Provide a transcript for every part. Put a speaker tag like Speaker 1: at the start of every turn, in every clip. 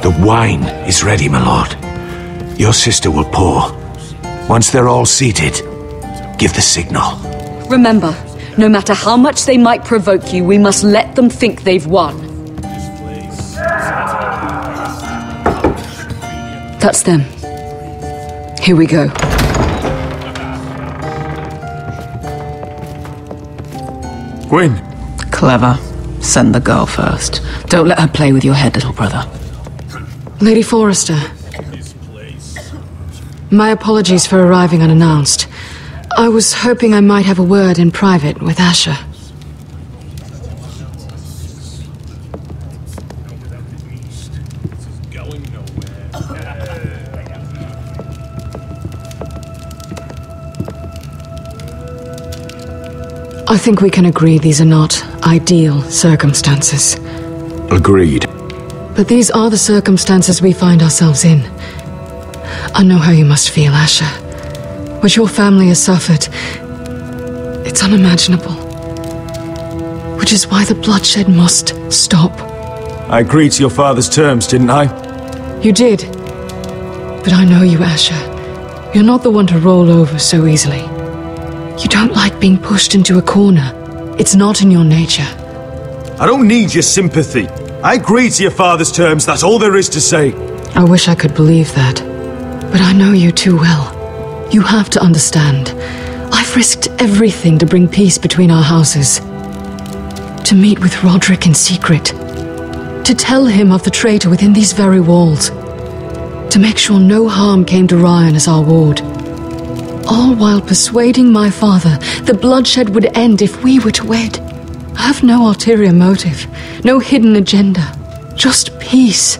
Speaker 1: The wine is ready, my lord. Your sister will pour. Once they're all seated, give the signal.
Speaker 2: Remember, no matter how much they might provoke you, we must let them think they've won. That's them. Here we go.
Speaker 3: Gwyn.
Speaker 4: Clever. Send the girl first. Don't let her play with your head, little brother.
Speaker 5: Lady Forrester. My apologies for arriving unannounced. I was hoping I might have a word in private with Asher. I think we can agree these are not ideal circumstances.
Speaker 1: Agreed.
Speaker 5: But these are the circumstances we find ourselves in. I know how you must feel, Asher. What your family has suffered, it's unimaginable. Which is why the bloodshed must stop.
Speaker 3: I agreed to your father's terms, didn't I?
Speaker 5: You did. But I know you, Asher. You're not the one to roll over so easily. You don't like being pushed into a corner. It's not in your nature.
Speaker 3: I don't need your sympathy. I agreed to your father's terms, that's all there is to say.
Speaker 5: I wish I could believe that. But I know you too well. You have to understand. I've risked everything to bring peace between our houses. To meet with Roderick in secret. To tell him of the traitor within these very walls. To make sure no harm came to Ryan as our ward. All while persuading my father the bloodshed would end if we were to wed. I have no ulterior motive, no hidden agenda. Just peace,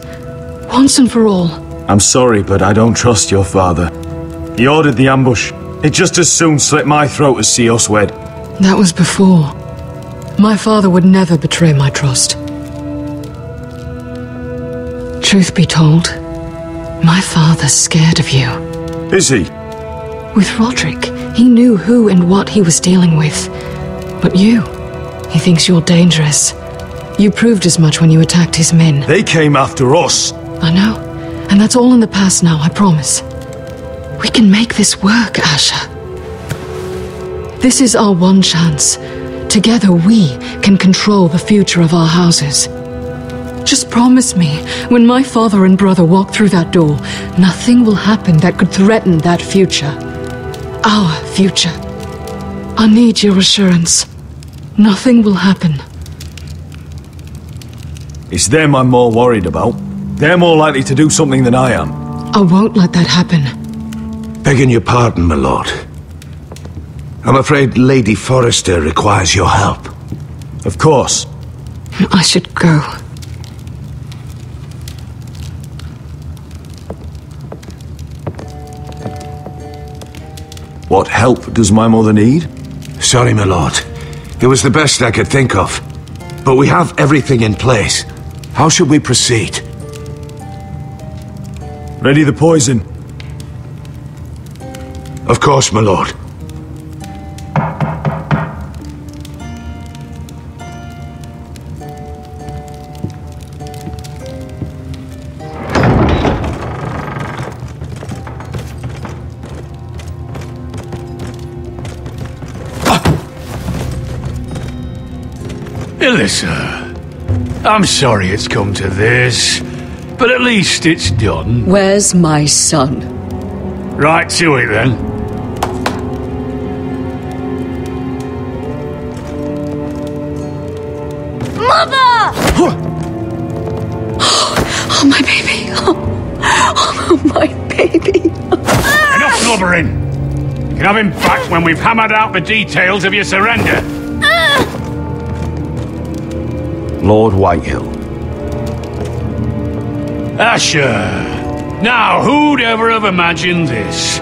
Speaker 5: once and for all.
Speaker 3: I'm sorry, but I don't trust your father. He ordered the ambush. He'd just as soon slit my throat as see us wed.
Speaker 5: That was before. My father would never betray my trust. Truth be told, my father's scared of you.
Speaker 3: Is he?
Speaker 5: With Roderick, he knew who and what he was dealing with. But you, he thinks you're dangerous. You proved as much when you attacked his men.
Speaker 3: They came after us.
Speaker 5: I know. And that's all in the past now, I promise. We can make this work, Asher. This is our one chance. Together we can control the future of our houses. Just promise me, when my father and brother walk through that door, nothing will happen that could threaten that future. Our future. I need your assurance. Nothing will happen.
Speaker 3: It's them I'm more worried about. They're more likely to do something than I am.
Speaker 5: I won't let that happen.
Speaker 1: Begging your pardon, my lord. I'm afraid Lady Forrester requires your help.
Speaker 3: Of course.
Speaker 5: I should go.
Speaker 3: What help does my mother need?
Speaker 1: Sorry, my lord. It was the best I could think of. But we have everything in place. How should we proceed?
Speaker 3: Ready the poison.
Speaker 1: Of course, my lord.
Speaker 6: Alyssa, I'm sorry it's come to this, but at least it's done.
Speaker 2: Where's my son?
Speaker 6: Right to it, then.
Speaker 2: Mother! Oh, my baby. Oh, my baby.
Speaker 6: Enough blubbering. You can have him back when we've hammered out the details of your surrender.
Speaker 3: Lord Whitehill.
Speaker 6: Asher. Now, who'd ever have imagined this?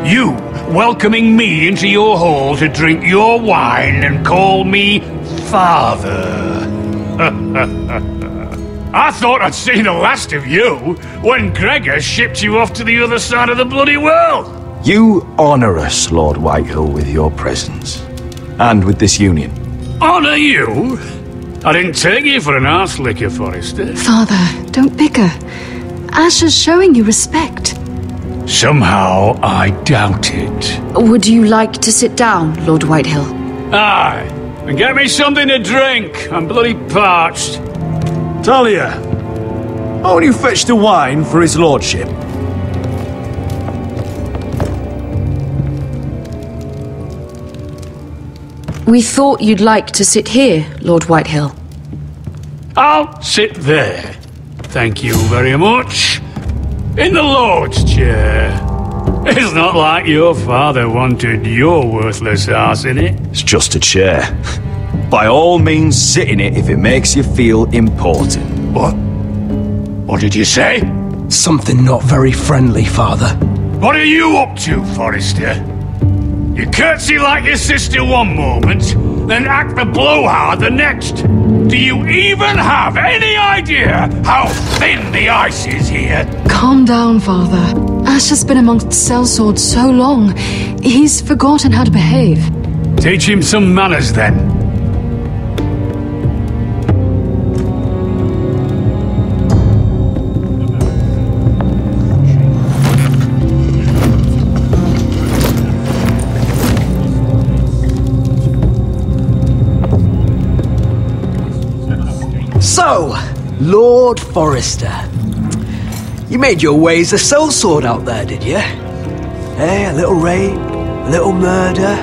Speaker 6: You welcoming me into your hall to drink your wine and call me father. I thought I'd seen the last of you when Gregor shipped you off to the other side of the bloody world.
Speaker 3: You honor us, Lord Whitehill, with your presence. And with this union.
Speaker 6: Honor you? I didn't take you for an arse licker, Forrester.
Speaker 5: Father, don't bicker. Asher's showing you respect.
Speaker 6: Somehow I doubt it.
Speaker 2: Would you like to sit down, Lord Whitehill?
Speaker 6: Aye, and get me something to drink. I'm bloody parched.
Speaker 3: Talia, won't you fetch the wine for his lordship?
Speaker 2: We thought you'd like to sit here, Lord Whitehill.
Speaker 6: I'll sit there. Thank you very much. In the Lord's chair. It's not like your father wanted your worthless arse in it.
Speaker 3: It's just a chair. By all means, sit in it if it makes you feel important.
Speaker 6: What? What did you say?
Speaker 7: Something not very friendly, Father.
Speaker 6: What are you up to, Forrester? You curtsy like your sister one moment, then act the blowhard the next. Do you even have any idea how thin the ice is here?
Speaker 5: Calm down, Father. Asher's been amongst sellswords so long, he's forgotten how to behave.
Speaker 6: Teach him some manners, then.
Speaker 7: So, Lord Forrester, you made your way as a sellsword out there, did you? Eh, a little rape, a little murder,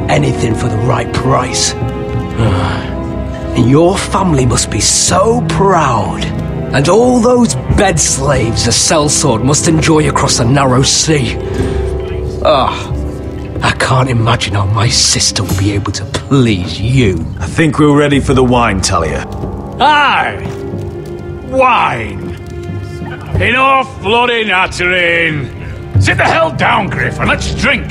Speaker 7: anything for the right price. And your family must be so proud. And all those bed slaves a sellsword must enjoy across a narrow sea. I can't imagine how my sister will be able to please you.
Speaker 3: I think we're ready for the wine, Talia.
Speaker 6: Aye! Wine! Enough bloody nattering! Sit the hell down, Griff, and let's drink!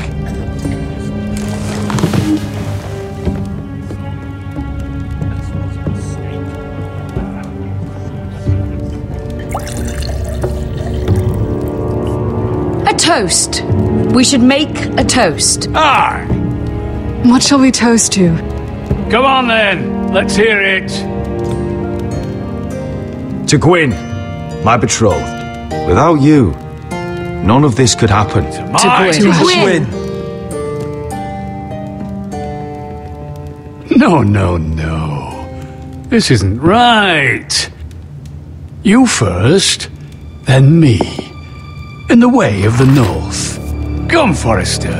Speaker 2: A toast. We should make a toast.
Speaker 6: Aye!
Speaker 5: What shall we toast to?
Speaker 6: Come on then, let's hear it.
Speaker 3: To Gwyn, my betrothed. Without you, none of this could happen.
Speaker 2: To Gwyn.
Speaker 6: No. This isn't right. You first, then me. In the way of the North. Come, Forrester.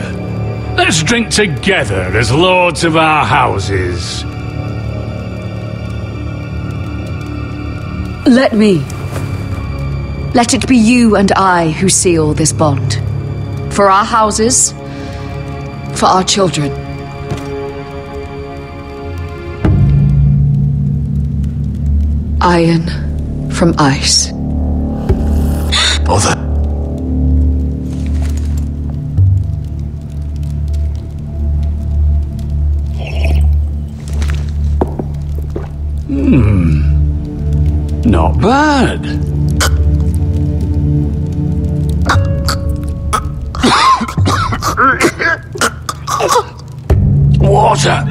Speaker 6: Let's drink together as lords of our houses.
Speaker 2: Let me. Let it be you and I who seal this bond. For our houses, for our children. Iron from ice.
Speaker 1: Mother.
Speaker 6: Not bad. Water.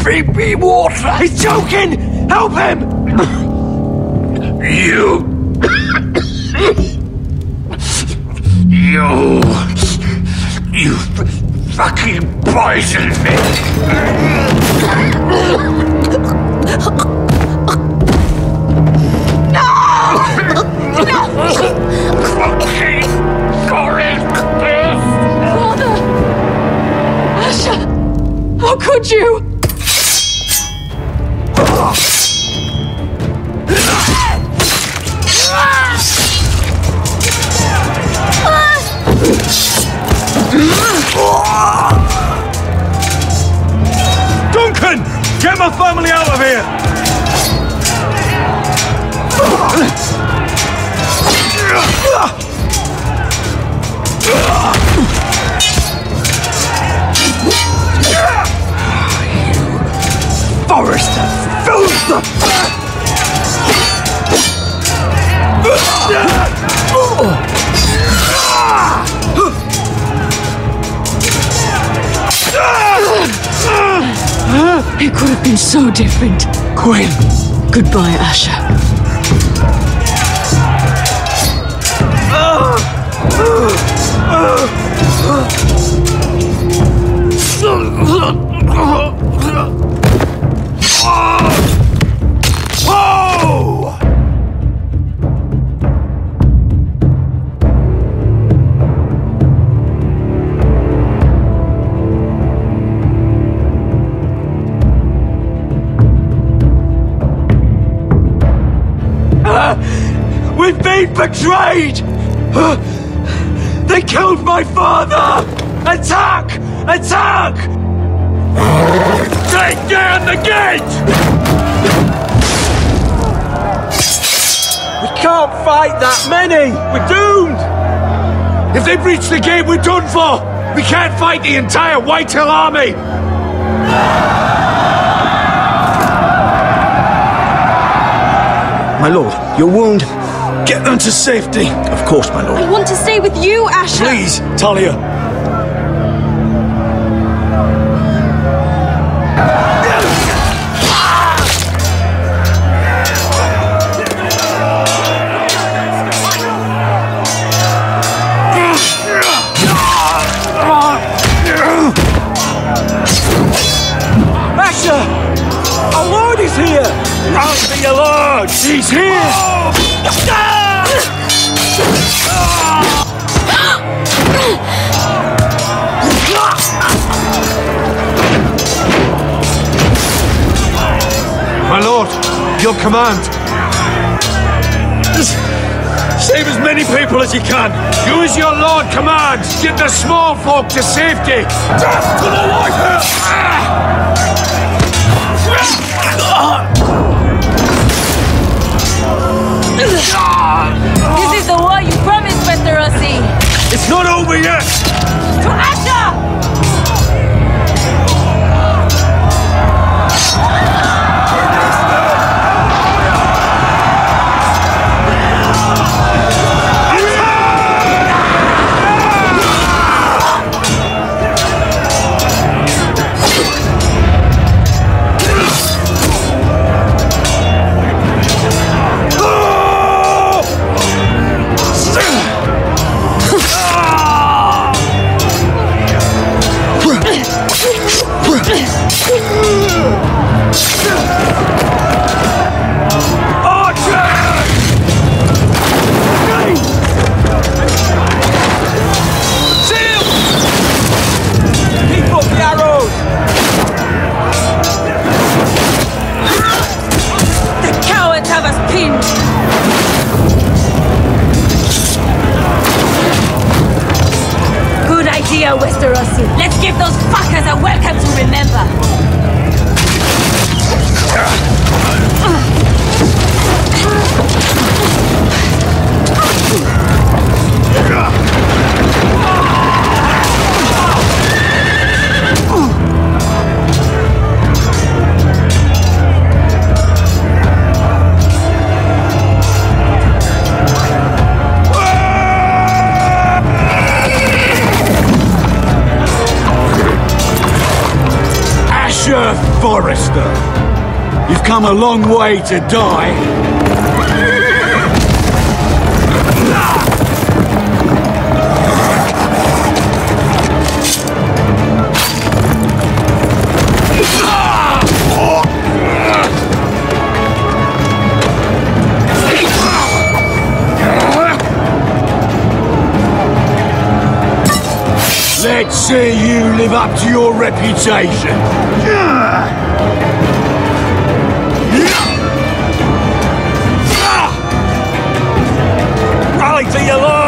Speaker 6: Bring me water.
Speaker 7: He's choking! Help him!
Speaker 6: You fucking poisoned me.
Speaker 2: Father! Asher! How could you?
Speaker 3: Duncan! Get my family out of here!
Speaker 7: Forrester, filth!
Speaker 5: It could have been so different.
Speaker 1: Quinn!
Speaker 5: Goodbye, Asher.
Speaker 3: We've been betrayed! They killed my father! Attack! Attack! Take down the gate! We can't fight that many! We're doomed! If they breach the gate, we're done for! We can't fight the entire Whitehill army! My lord, your wound. Get them to safety. Of course, my lord.
Speaker 8: I want to stay with you, Asher.
Speaker 3: Please, Talia. Asher! Our lord is here! Run for your lord! He's here! My lord, your command. Save as many people as you can. Do as your lord commands. Get the small folk to safety. Death to the Whitehill!
Speaker 8: This is the war you promised, Mr. Rossi.
Speaker 3: It's not over yet.
Speaker 8: To Asher! Westerosi. Let's give those fuckers a welcome to remember.
Speaker 3: Forrester, you've come a long way to die. Let's see you live up to your reputation. Rally to your lord!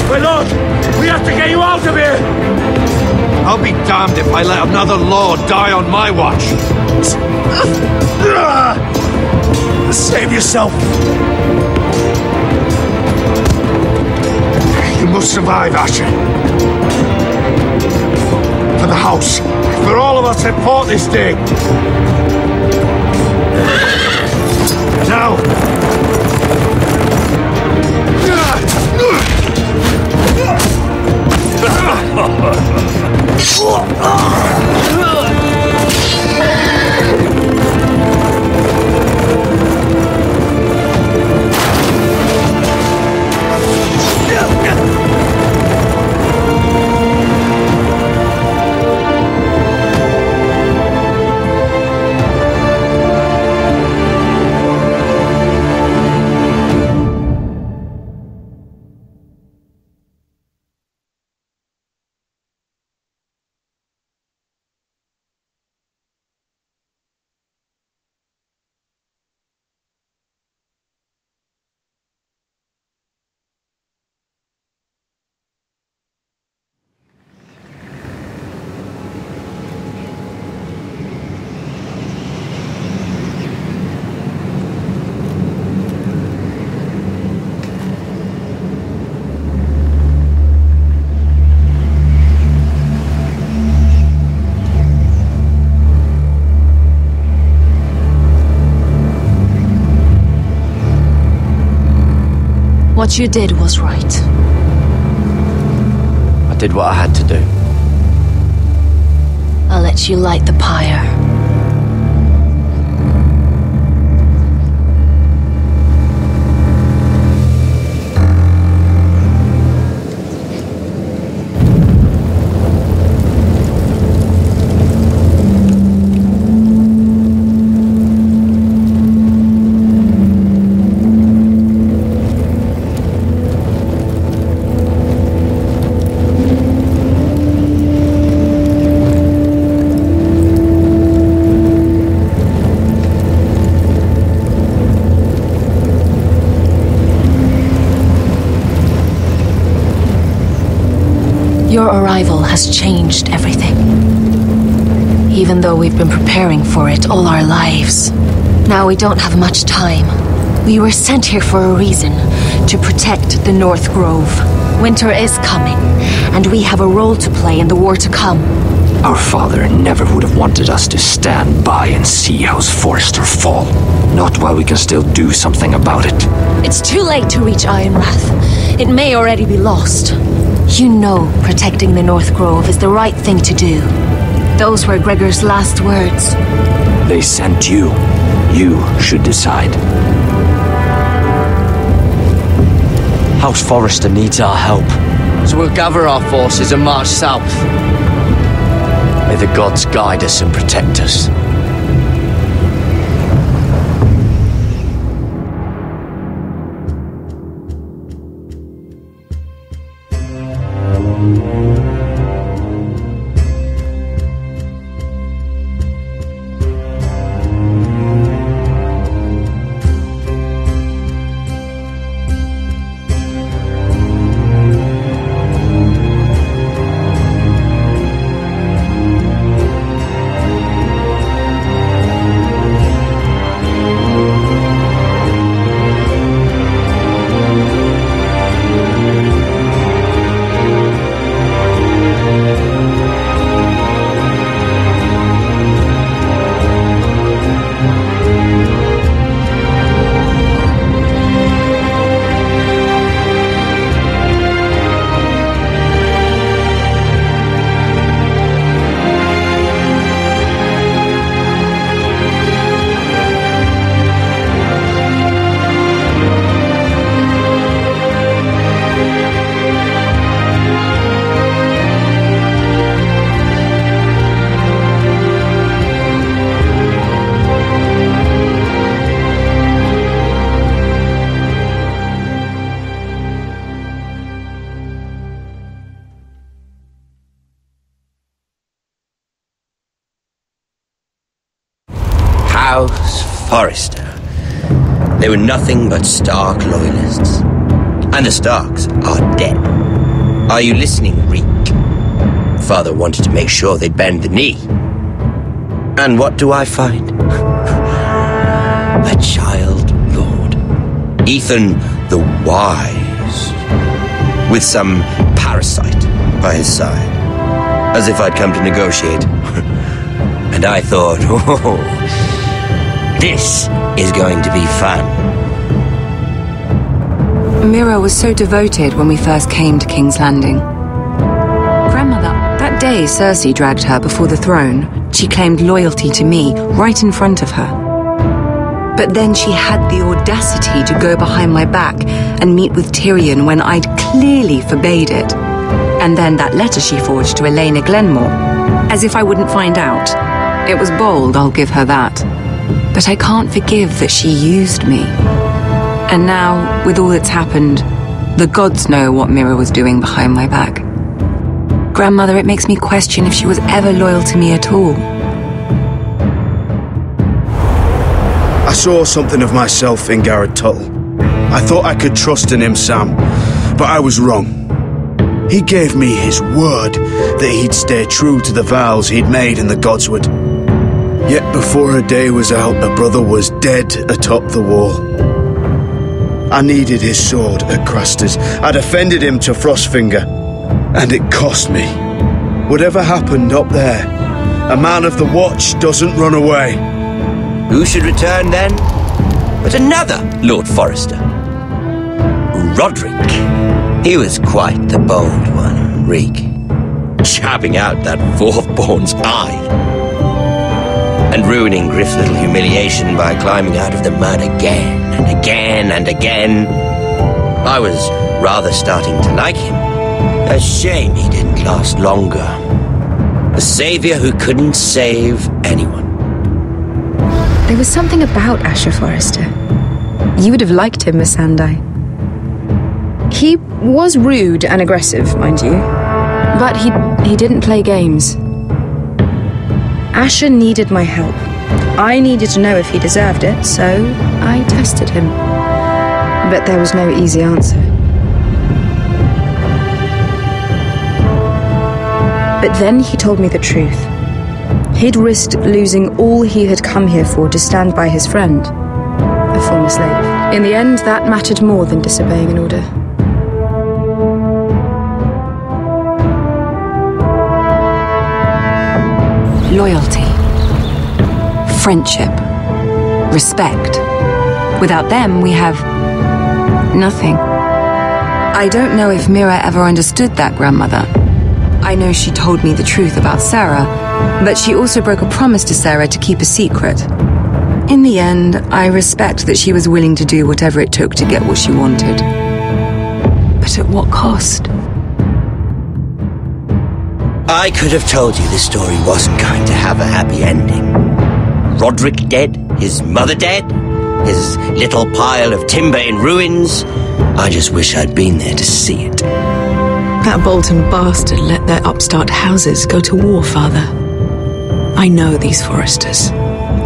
Speaker 3: My lord, we have to get you out of here!
Speaker 1: I'll be damned if I let another lord die on my watch.
Speaker 3: Save yourself! You must survive, Asher. For the house. For all of us at port this day. Now!
Speaker 2: What you did was right.
Speaker 7: I did what I had to do.
Speaker 2: I'll let you light the pyre. Your arrival has changed everything. Even though we've been preparing for it all our lives. Now we don't have much time. We were sent here for a reason, to protect the North Grove. Winter is coming, and we have a role to play in the war to come.
Speaker 9: Our father never would have wanted us to stand by and see House Forrester fall. Not while we can still do something about it.
Speaker 2: It's too late to reach Ironwrath. It may already be lost. You know protecting the North Grove is the right thing to do. Those were Gregor's last words.
Speaker 9: They sent you. You should decide.
Speaker 7: House Forrester needs our help, so we'll gather our forces and march south. May the gods guide us and protect us.
Speaker 10: Forrester. They were nothing but Stark loyalists. And the Starks are dead. Are you listening, Reek? Father wanted to make sure they'd bend the knee. And what do I find? A child lord. Ethan the Wise. With some parasite by his side. As if I'd come to negotiate. And I thought, oh, this is going to be fun.
Speaker 11: Mira was so devoted when we first came to King's Landing. Grandmother, that day Cersei dragged her before the throne, she claimed loyalty to me right in front of her. But then she had the audacity to go behind my back and meet with Tyrion when I'd clearly forbade it. And then that letter she forged to Elena Glenmore, as if I wouldn't find out. It was bold, I'll give her that. But I can't forgive that she used me. And now, with all that's happened, the gods know what Mira was doing behind my back. Grandmother, it makes me question if she was ever loyal to me at all.
Speaker 12: I saw something of myself in Garrett Tuttle. I thought I could trust in him, Sam, but I was wrong. He gave me his word that he'd stay true to the vows he'd made in the Godswood. Yet before a day was out, a brother was dead atop the wall. I needed his sword at Craster's. I'd offended him to Frostfinger, and it cost me. Whatever happened up there, a man of the Watch doesn't run away.
Speaker 10: Who should return then? But another Lord Forrester. Roderick. He was quite the bold one, Reek. Chapping out that fourth-born's eye. And ruining Griff's little humiliation by climbing out of the mud again and again and again. I was rather starting to like him. A shame he didn't last longer. A savior who couldn't save anyone.
Speaker 11: There was something about Asher Forrester. You would have liked him, Miss Sandai. He was rude and aggressive, mind you. But he didn't play games. Asher needed my help. I needed to know if he deserved it, so I tested him. But there was no easy answer. But then he told me the truth. He'd risked losing all he had come here for to stand by his friend, a former slave. In the end, that mattered more than disobeying an order. Loyalty, friendship, respect. Without them, we have nothing. I don't know if Mira ever understood that, Grandmother. I know she told me the truth about Sarah, but she also broke a promise to Sarah to keep a secret. In the end, I respect that she was willing to do whatever it took to get what she wanted. But at what cost?
Speaker 10: I could have told you this story wasn't going to have a happy ending. Roderick dead, his mother dead, his little pile of timber in ruins. I just wish I'd been there to see it.
Speaker 5: That Bolton bastard let their upstart houses go to war, Father. I know these Forresters.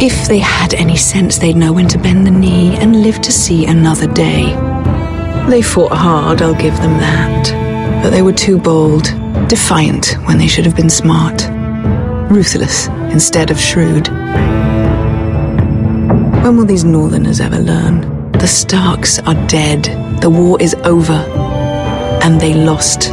Speaker 5: If they had any sense, they'd know when to bend the knee and live to see another day. They fought hard, I'll give them that. But they were too bold. Defiant when they should have been smart. Ruthless instead of shrewd. When will these Northerners ever learn? The Starks are dead. The war is over. And they lost.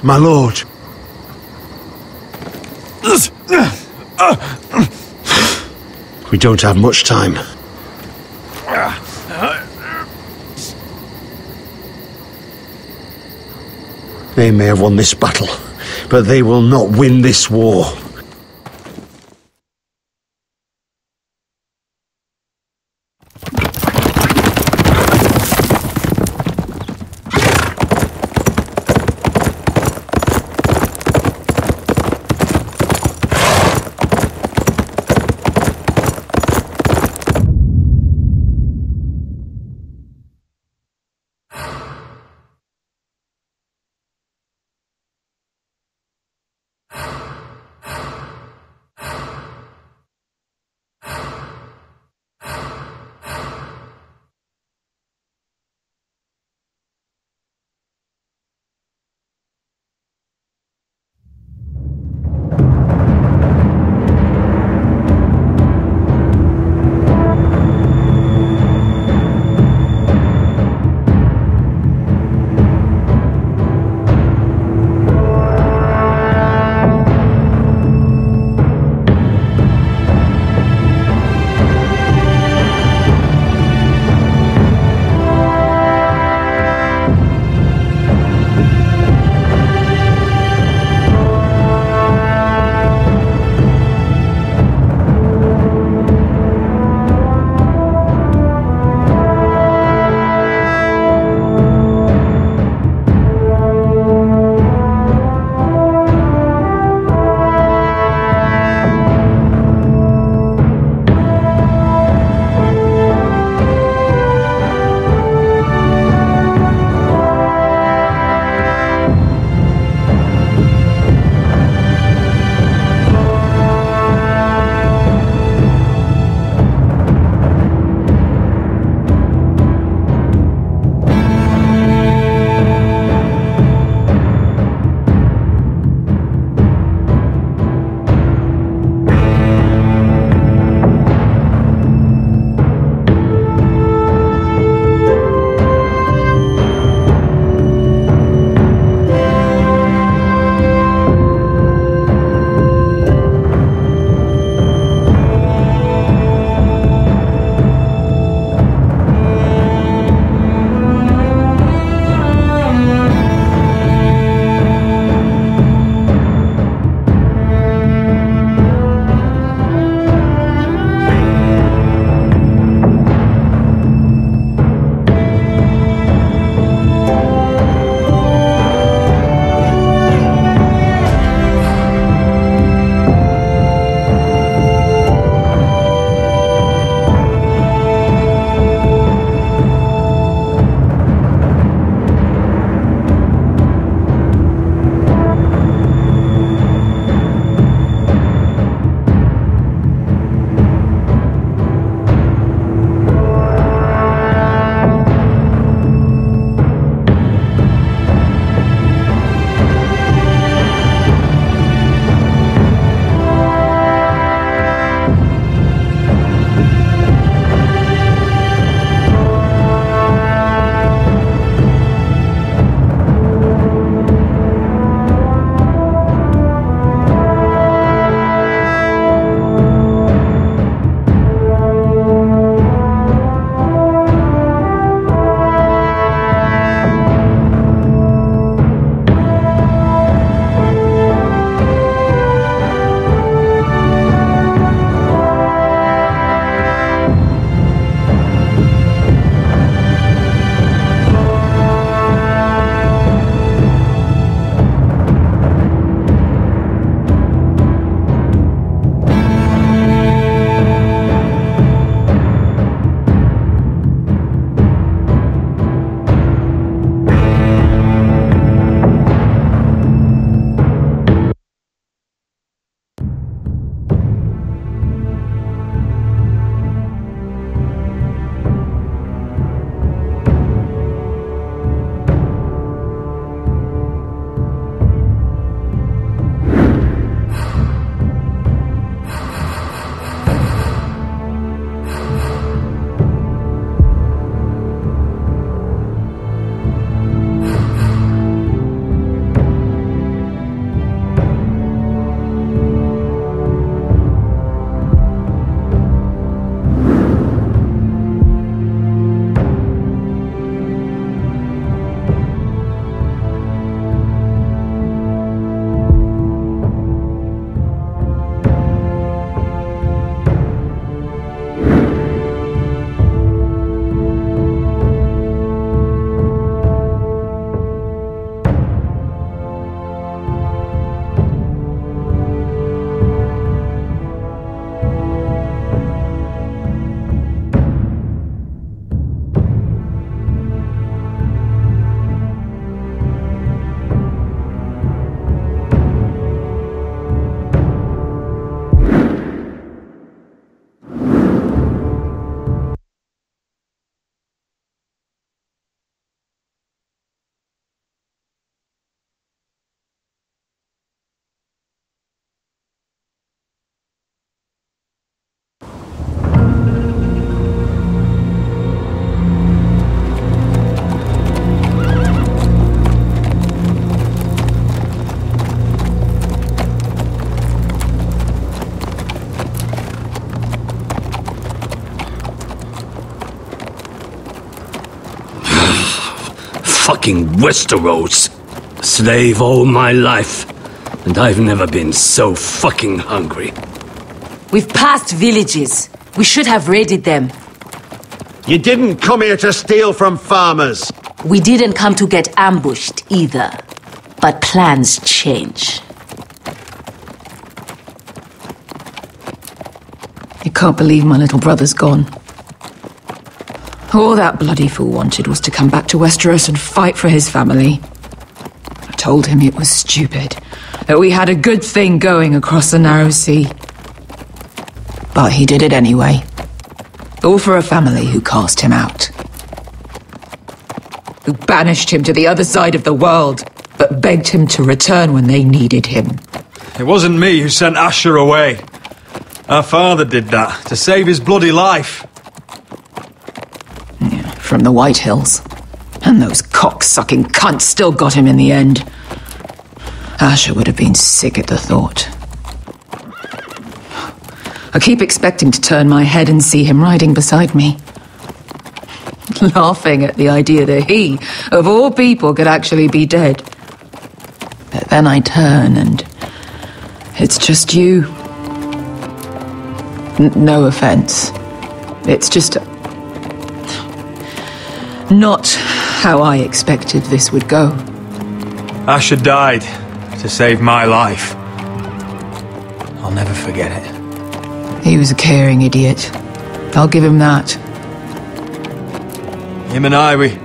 Speaker 12: My lord. We don't have much time. They may have won this battle, but they will not win this war.
Speaker 3: fucking Westeros. Slave all my life, and I've never been so fucking hungry.
Speaker 8: We've passed villages. We should have raided them.
Speaker 13: You didn't come here to steal from farmers.
Speaker 8: We didn't come to get ambushed either. But plans change.
Speaker 4: You can't believe my little brother's gone. All that bloody fool wanted was to come back to Westeros and fight for his family. I told him it was stupid, that we had a good thing going across the narrow sea. But he did it anyway. All for a family who cast him out. Who banished him to the other side of the world, but begged him to return when they needed him.
Speaker 14: It wasn't me who sent Asher away. Our father did that, to save his bloody life.
Speaker 4: Yeah, from the White Hills. And those cock-sucking cunts still got him in the end. Asher would have been sick at the thought. I keep expecting to turn my head and see him riding beside me. Laughing at the idea that he, of all people, could actually be dead. But then I turn and it's just you. No offense. It's just not how I expected this would go.
Speaker 14: Asher died to save my life. I'll never forget it.
Speaker 4: He was a caring idiot. I'll give him that.
Speaker 14: Him and I, we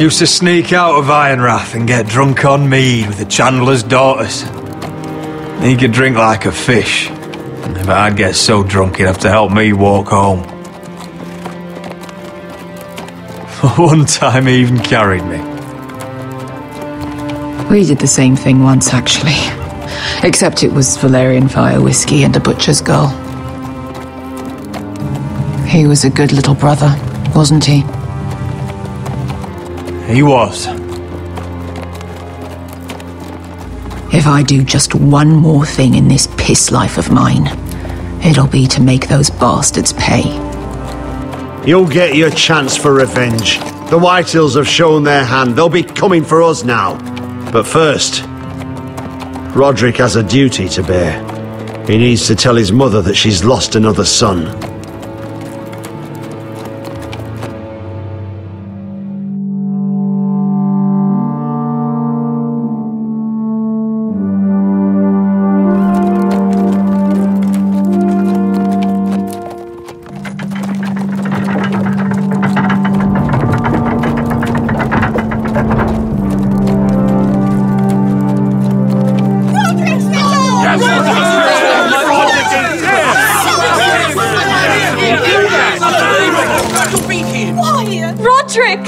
Speaker 14: used to sneak out of Ironrath and get drunk on mead with the Chandler's daughters. He could drink like a fish, but I'd get so drunk he'd have to help me walk home. One time he even carried me.
Speaker 4: We did the same thing once, actually. Except it was Valerian fire whiskey and a butcher's girl. He was a good little brother, wasn't he?
Speaker 14: He was.
Speaker 4: If I do just one more thing in this piss life of mine, it'll be to make those bastards pay.
Speaker 13: You'll get your chance for revenge. The Whitehills have shown their hand. They'll be coming for us now. But first, Roderick has a duty to bear. He needs to tell his mother that she's lost another son.
Speaker 15: Roderick!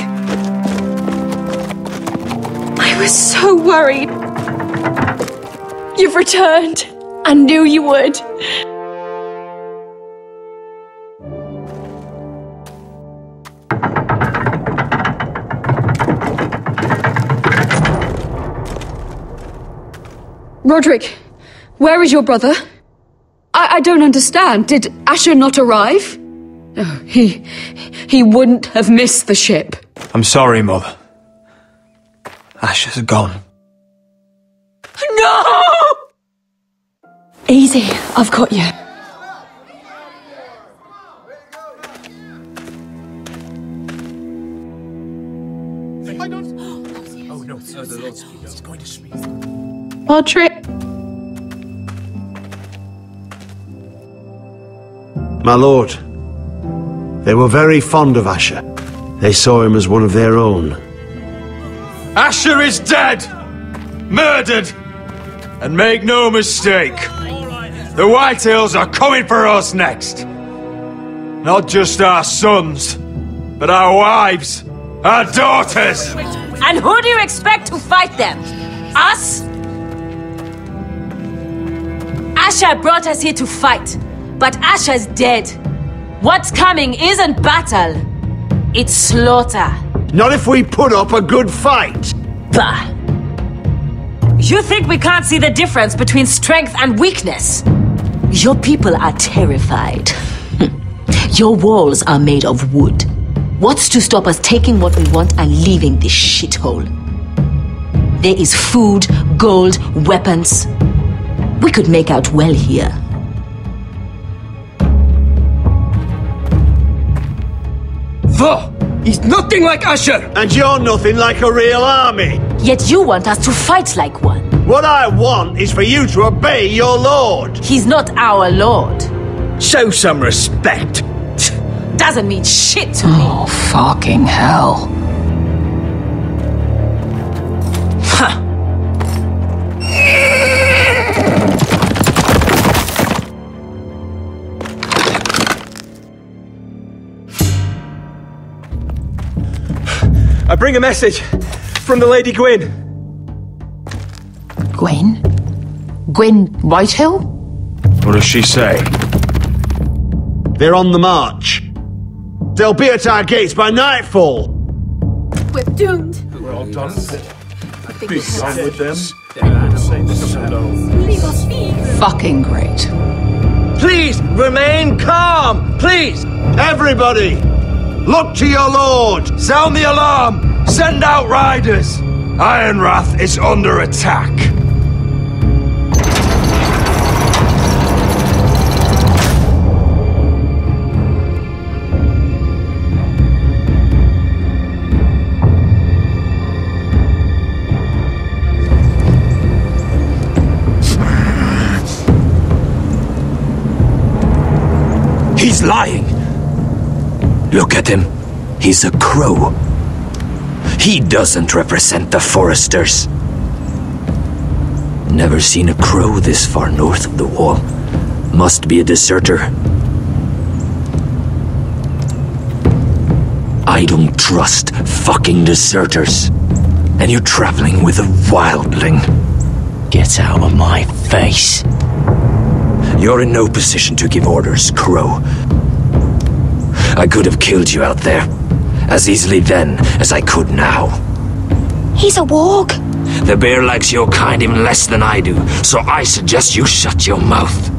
Speaker 15: I was so worried. You've returned. I knew you would. Roderick, where is your brother? I don't understand. Did Asher not arrive? Oh, he wouldn't have missed the ship.
Speaker 14: I'm sorry, Mother. Asher's gone.
Speaker 15: No! Easy, I've got you.
Speaker 4: Roderick.
Speaker 13: My lord, they were very fond of Asher. They saw him as one of their own.
Speaker 14: Asher is dead! Murdered! And make no mistake, the Whitehills are coming for us next. Not just our sons, but our wives, our daughters!
Speaker 8: And who do you expect to fight them? Us? Asher brought us here to fight, but Asher's dead. What's coming isn't battle, it's slaughter.
Speaker 13: Not if we put up a good fight.
Speaker 8: Bah! You think we can't see the difference between strength and weakness? Your people are terrified. Your walls are made of wood. What's to stop us taking what we want and leaving this shithole? There is food, gold, weapons. We could make out well here.
Speaker 7: He's nothing like Asher!
Speaker 13: And you're nothing like a real army!
Speaker 8: Yet you want us to fight like one.
Speaker 13: What I want is for you to obey your lord!
Speaker 8: He's not our lord.
Speaker 7: Show some respect.
Speaker 8: Doesn't mean shit to me.
Speaker 4: Oh, fucking hell.
Speaker 7: I bring a message from the Lady Gwyn.
Speaker 4: Gwyn? Gwyn Whitehill?
Speaker 14: What does she say?
Speaker 13: They're on the march. They'll be at our gates by nightfall.
Speaker 15: We're doomed.
Speaker 3: We're all done.
Speaker 15: Be
Speaker 3: done with them.
Speaker 15: Leave us be.
Speaker 4: Fucking great.
Speaker 7: Please remain calm. Please.
Speaker 13: Everybody, look to your lord.
Speaker 14: Sound the alarm! Send out riders! Ironrath is under attack.
Speaker 1: He's lying. Look at him. He's a crow. He doesn't represent the Foresters. Never seen a crow this far north of the wall. Must be a deserter. I don't trust fucking deserters. And you're traveling with a wildling. Get out of my face. You're in no position to give orders, Crow. I could have killed you out there, as easily then as I could now.
Speaker 2: He's a warg.
Speaker 1: The bear likes your kind even less than I do, so I suggest you shut your mouth.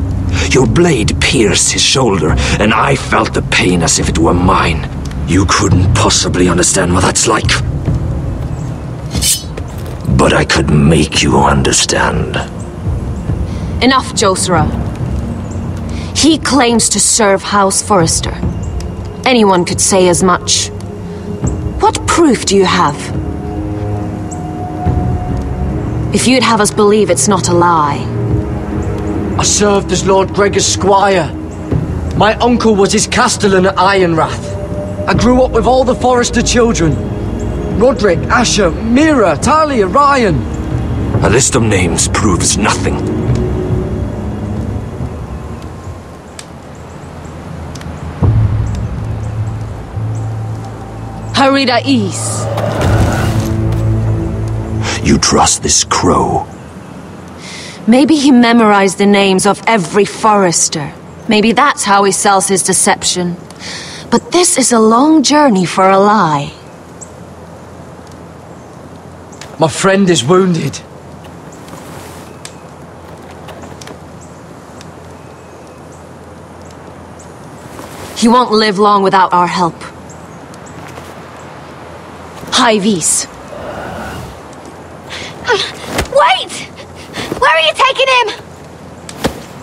Speaker 1: Your blade pierced his shoulder, and I felt the pain as if it were mine. You couldn't possibly understand what that's like. But I could make you understand.
Speaker 2: Enough, Josra. He claims to serve House Forrester. Anyone could say as much. What proof do you have? If you'd have us believe it's not a lie.
Speaker 7: I served as Lord Gregor's squire. My uncle was his castellan at Ironrath. I grew up with all the Forrester children. Roderick, Asher, Mira, Talia, Ryan.
Speaker 1: A list of names proves nothing.
Speaker 2: Harida East.
Speaker 1: You trust this crow?
Speaker 2: Maybe he memorized the names of every Forrester. Maybe that's how he sells his deception. But this is a long journey for a lie.
Speaker 7: My friend is wounded.
Speaker 2: He won't live long without our help. High Vis.
Speaker 16: Wait! Where are you taking him?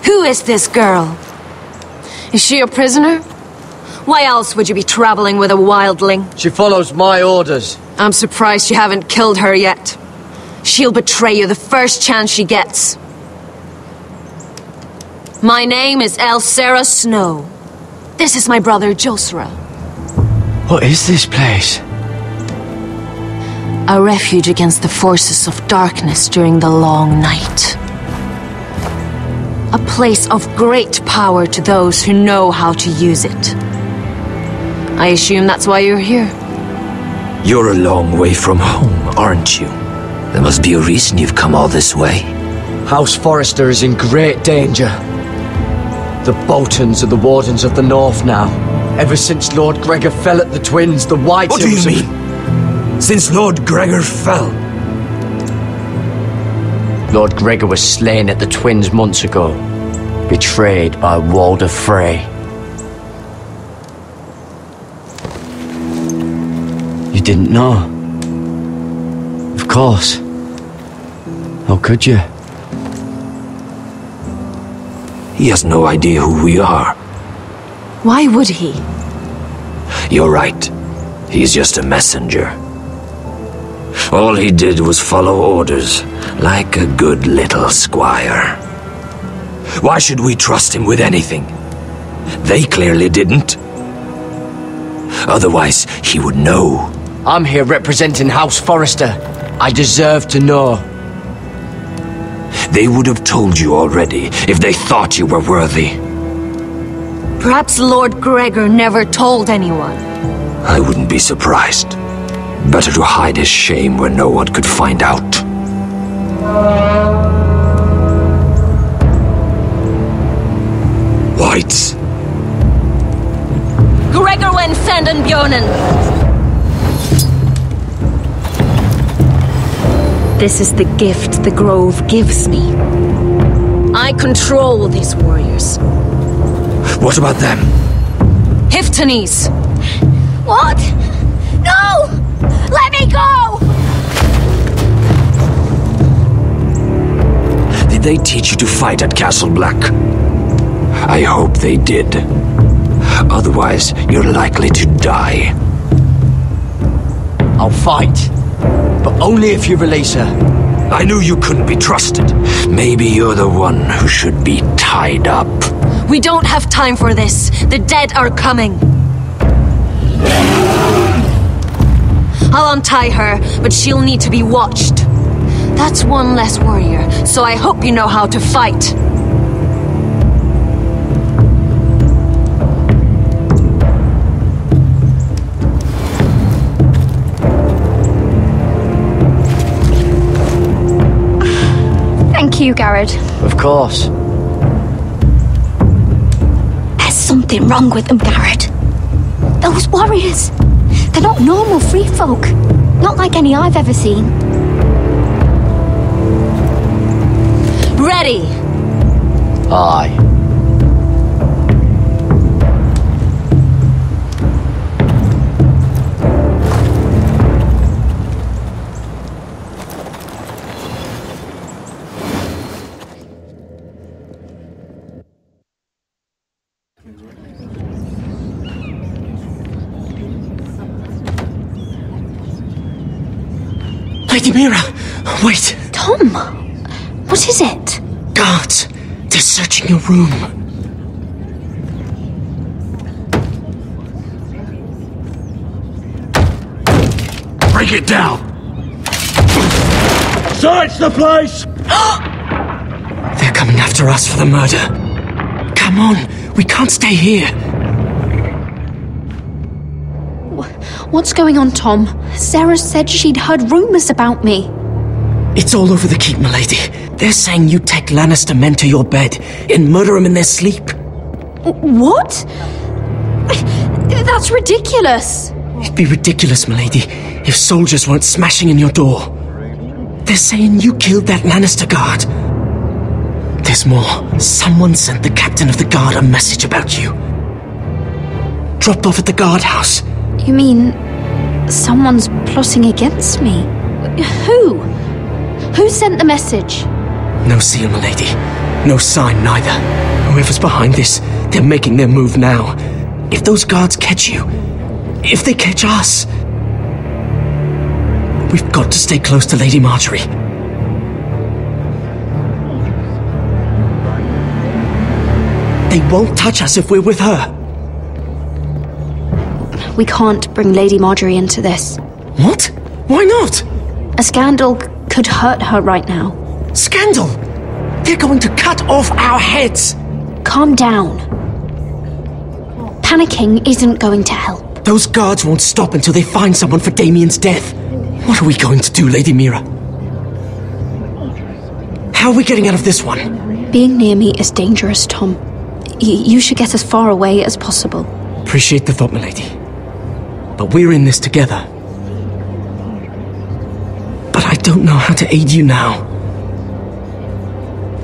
Speaker 2: Who is this girl? Is she a prisoner? Why else would you be traveling with a wildling?
Speaker 7: She follows my orders.
Speaker 2: I'm surprised you haven't killed her yet. She'll betray you the first chance she gets. My name is Elsera Snow. This is my brother Josra.
Speaker 7: What is this place?
Speaker 2: A refuge against the forces of darkness during the long night. A place of great power to those who know how to use it. I assume that's why you're here.
Speaker 1: You're a long way from home, aren't you? There must be a reason you've come all this way.
Speaker 7: House Forrester is in great danger. The Boltons are the Wardens of the North now. Ever since Lord Gregor fell at the Twins, the White
Speaker 1: What do you mean? Since Lord Gregor fell?
Speaker 7: Lord Gregor was slain at the Twins months ago. Betrayed by Walder Frey.
Speaker 9: You didn't know? Of course. How could you?
Speaker 1: He has no idea who we are.
Speaker 2: Why would he?
Speaker 1: You're right. He's just a messenger. All he did was follow orders, like a good little squire. Why should we trust him with anything? They clearly didn't. Otherwise, he would know.
Speaker 7: I'm here representing House Forrester. I deserve to know.
Speaker 1: They would have told you already if they thought you were worthy.
Speaker 2: Perhaps Lord Gregor never told anyone.
Speaker 1: I wouldn't be surprised. Better to hide his shame where no one could find out. Whites.
Speaker 2: Gregor wen fanden Bjonen. This is the gift the Grove gives me. I control these warriors.
Speaker 1: What about them?
Speaker 2: Hiftanes.
Speaker 16: What? No! Let me go!
Speaker 1: Did they teach you to fight at Castle Black? I hope they did. Otherwise, you're likely to die.
Speaker 7: I'll fight. But only if you release her.
Speaker 1: I knew you couldn't be trusted. Maybe you're the one who should be tied up.
Speaker 2: We don't have time for this. The dead are coming. I'll untie her, but she'll need to be watched. That's one less warrior, so I hope you know how to fight.
Speaker 16: Thank you, Garrett.
Speaker 7: Of course.
Speaker 16: There's something wrong with them, Garrett. Those warriors. They're not normal free folk. Not like any I've ever seen.
Speaker 2: Ready!
Speaker 7: Aye. Lady Mira! Wait!
Speaker 16: Tom! What is it?
Speaker 7: Guards! They're searching your room.
Speaker 6: Break it down!
Speaker 3: Search the place!
Speaker 7: They're coming after us for the murder. Come on, we can't stay here.
Speaker 16: What's going on, Tom? Sarah said she'd heard rumors about me.
Speaker 7: It's all over the keep, milady. They're saying you take Lannister men to your bed and murder them in their sleep.
Speaker 16: What? That's ridiculous.
Speaker 7: It'd be ridiculous, milady, if soldiers weren't smashing in your door. They're saying you killed that Lannister guard. There's more. Someone sent the captain of the guard a message about you. Dropped off at the guardhouse.
Speaker 16: You mean someone's plotting against me? Who? Who sent the message?
Speaker 7: No seal, milady. No sign, neither. Whoever's behind this, they're making their move now. If those guards catch you, if they catch us, we've got to stay close to Lady Marjorie. They won't touch us if we're with her.
Speaker 16: We can't bring Lady Marjorie into this.
Speaker 7: What? Why not?
Speaker 16: A scandal could hurt her right now.
Speaker 7: Scandal? They're going to cut off our heads.
Speaker 16: Calm down. Panicking isn't going to help.
Speaker 7: Those guards won't stop until they find someone for Damien's death. What are we going to do, Lady Mira? How are we getting out of this one?
Speaker 16: Being near me is dangerous, Tom. You should get as far away as possible.
Speaker 7: Appreciate the thought, milady. But we're in this together. But I don't know how to aid you now.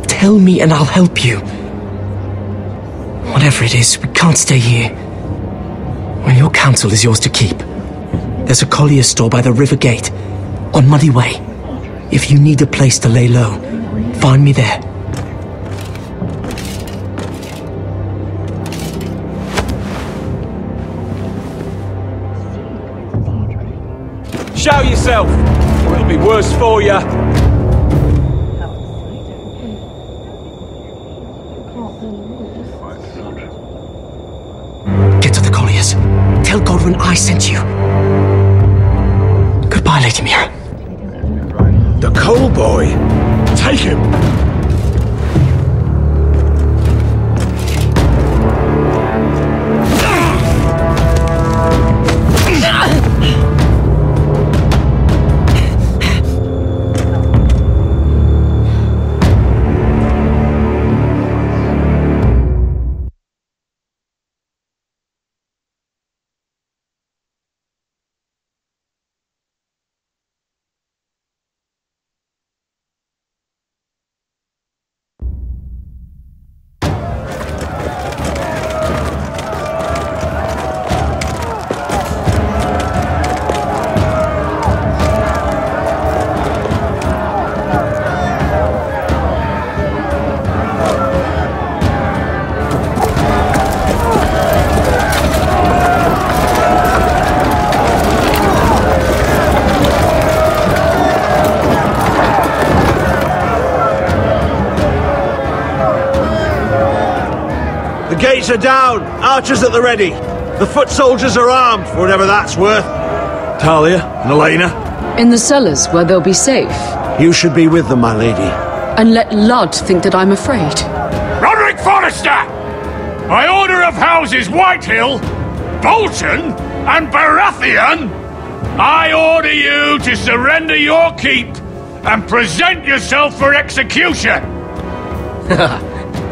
Speaker 7: Tell me and I'll help you. Whatever it is, we can't stay here. When your counsel is yours to keep. There's a collier's store by the river gate, on Muddy Way. If you need a place to lay low, find me there.
Speaker 14: Shout yourself, or it'll be worse for you.
Speaker 7: Get to the colliers. Tell Godwin I sent you. Goodbye, Lady Mira.
Speaker 3: The coal boy. Take him.
Speaker 13: The gates are down, archers at the ready. The foot soldiers are armed, for whatever that's worth.
Speaker 3: Talia and Elena?
Speaker 15: In the cellars, where they'll be safe.
Speaker 13: You should be with them, my lady.
Speaker 15: And let Ludd think that I'm afraid.
Speaker 6: Roderick Forrester! By order of Houses Whitehill, Bolton, and Baratheon, I order you to surrender your keep and present yourself for execution!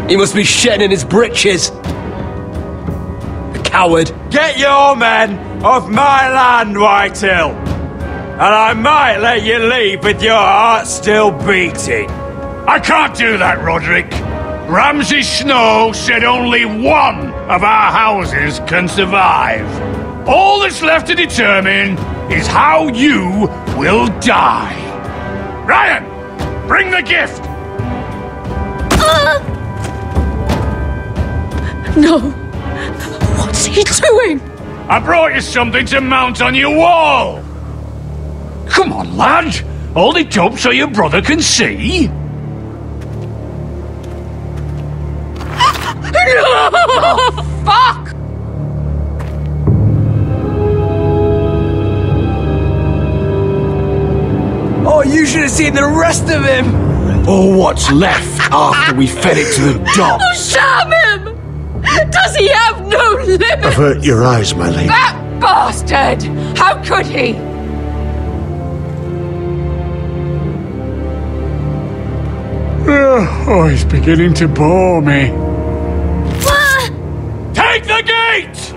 Speaker 7: He must be shedding his britches. A coward.
Speaker 14: Get your men off my land, Whitehill! And I might let you leave with your heart still beating.
Speaker 6: I can't do that, Roderick. Ramsay Snow said only one of our houses can survive. All that's left to determine is how you will die. Ryan, bring the gift!
Speaker 15: No! What's he doing?
Speaker 6: I brought you something to mount on your wall! Come on, lad! Hold it up so your brother can see!
Speaker 15: No! Oh, fuck!
Speaker 7: Oh, you should have seen the rest of him!
Speaker 3: Or what's left after we fed it to the dogs?
Speaker 15: Oh, damn him! Does he have no limit?
Speaker 13: Avert your eyes, my lady.
Speaker 15: That bastard! How could he?
Speaker 6: Oh, he's beginning to bore me. Take the gate!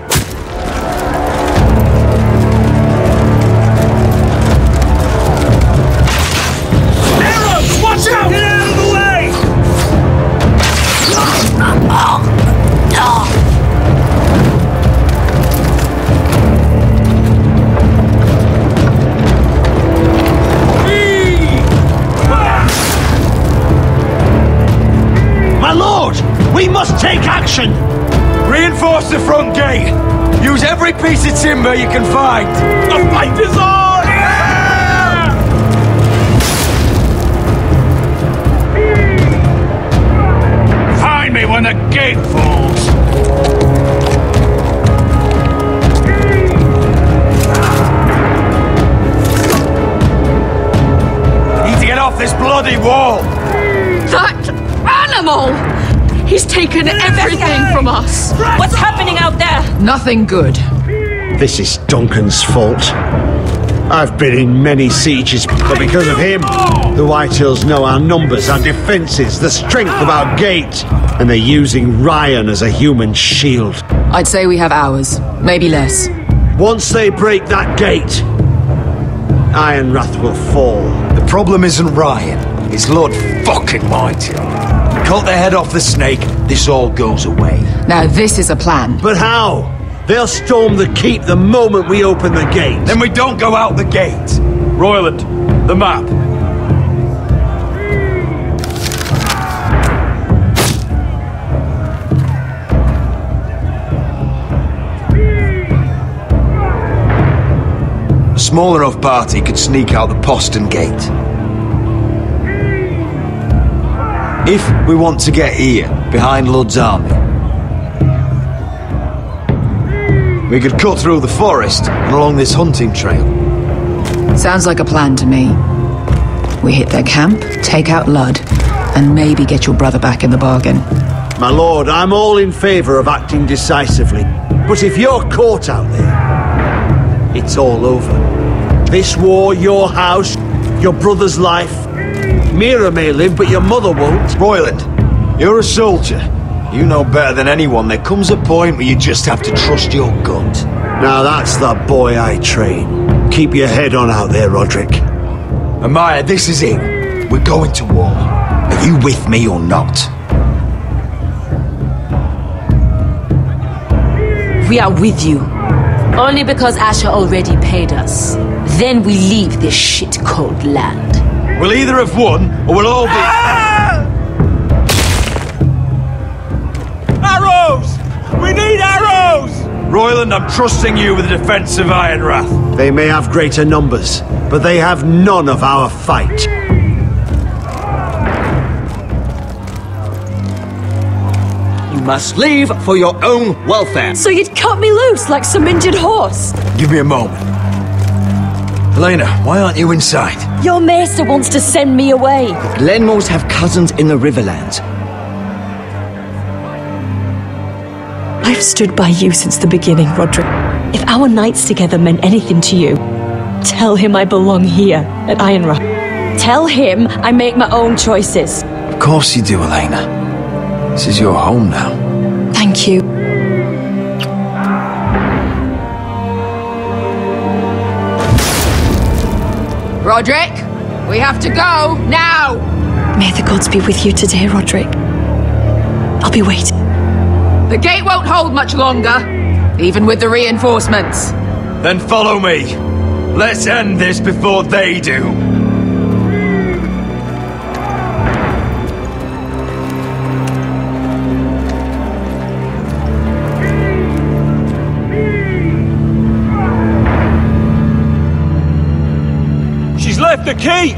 Speaker 3: Arrows! Watch out! Get out of the way!
Speaker 13: My lord! We must take action!
Speaker 14: Reinforce the front gate! Use every piece of timber you can find!
Speaker 3: The fight is on! Yeah!
Speaker 6: Find me when the gate falls!
Speaker 14: Need to get off this bloody wall!
Speaker 15: That animal! He's taken everything from us!
Speaker 8: What's happening out there?
Speaker 4: Nothing good.
Speaker 13: This is Duncan's fault. I've been in many sieges, but because of him, the Whitehills know our numbers, our defences, the strength of our gate, and they're using Ryan as a human shield.
Speaker 4: I'd say we have hours, maybe less.
Speaker 13: Once they break that gate, Ironrath will fall.
Speaker 14: The problem isn't Ryan, it's Lord fucking Whitehill. Cut the head off the snake, this all goes away.
Speaker 4: Now this is a plan.
Speaker 13: But how? They'll storm the keep the moment we open the gate.
Speaker 14: Then we don't go out the gate. Royland, the map. A small enough party could sneak out the postern gate. If we want to get here, behind Lud's army, we could cut through the forest and along this hunting trail.
Speaker 4: Sounds like a plan to me. We hit their camp, take out Lud, and maybe get your brother back in the bargain.
Speaker 13: My lord, I'm all in favour of acting decisively. But if you're caught out there, it's all over. This war, your house, your brother's life. Mira may live, but your mother won't.
Speaker 14: Royland, you're a soldier. You know better than anyone there comes a point where you just have to trust your gut.
Speaker 13: Now that's the boy I train. Keep your head on out there, Roderick.
Speaker 14: Amaya, this is it. We're going to war. Are you with me or not?
Speaker 8: We are with you. Only because Asher already paid us. Then we leave this shit-cold land.
Speaker 14: We'll either have won, or we'll all be... Arrows! We need arrows! Royland, I'm trusting you with the defense of Ironrath.
Speaker 13: They may have greater numbers, but they have none of our fight.
Speaker 7: You must leave for your own welfare.
Speaker 15: So you'd cut me loose like some injured horse?
Speaker 14: Give me a moment. Elena, why aren't you inside?
Speaker 15: Your maester wants to send me away.
Speaker 7: Glenmores have cousins in the Riverlands.
Speaker 15: I've stood by you since the beginning, Roderick. If our nights together meant anything to you, tell him I belong here at Ironrath. Tell him I make my own choices.
Speaker 14: Of course you do, Elena. This is your home now.
Speaker 15: Thank you.
Speaker 4: Roderick, we have to go, now!
Speaker 15: May the gods be with you today, Roderick. I'll be waiting.
Speaker 4: The gate won't hold much longer, even with the reinforcements.
Speaker 14: Then follow me. Let's end this before they do. She's left the keep!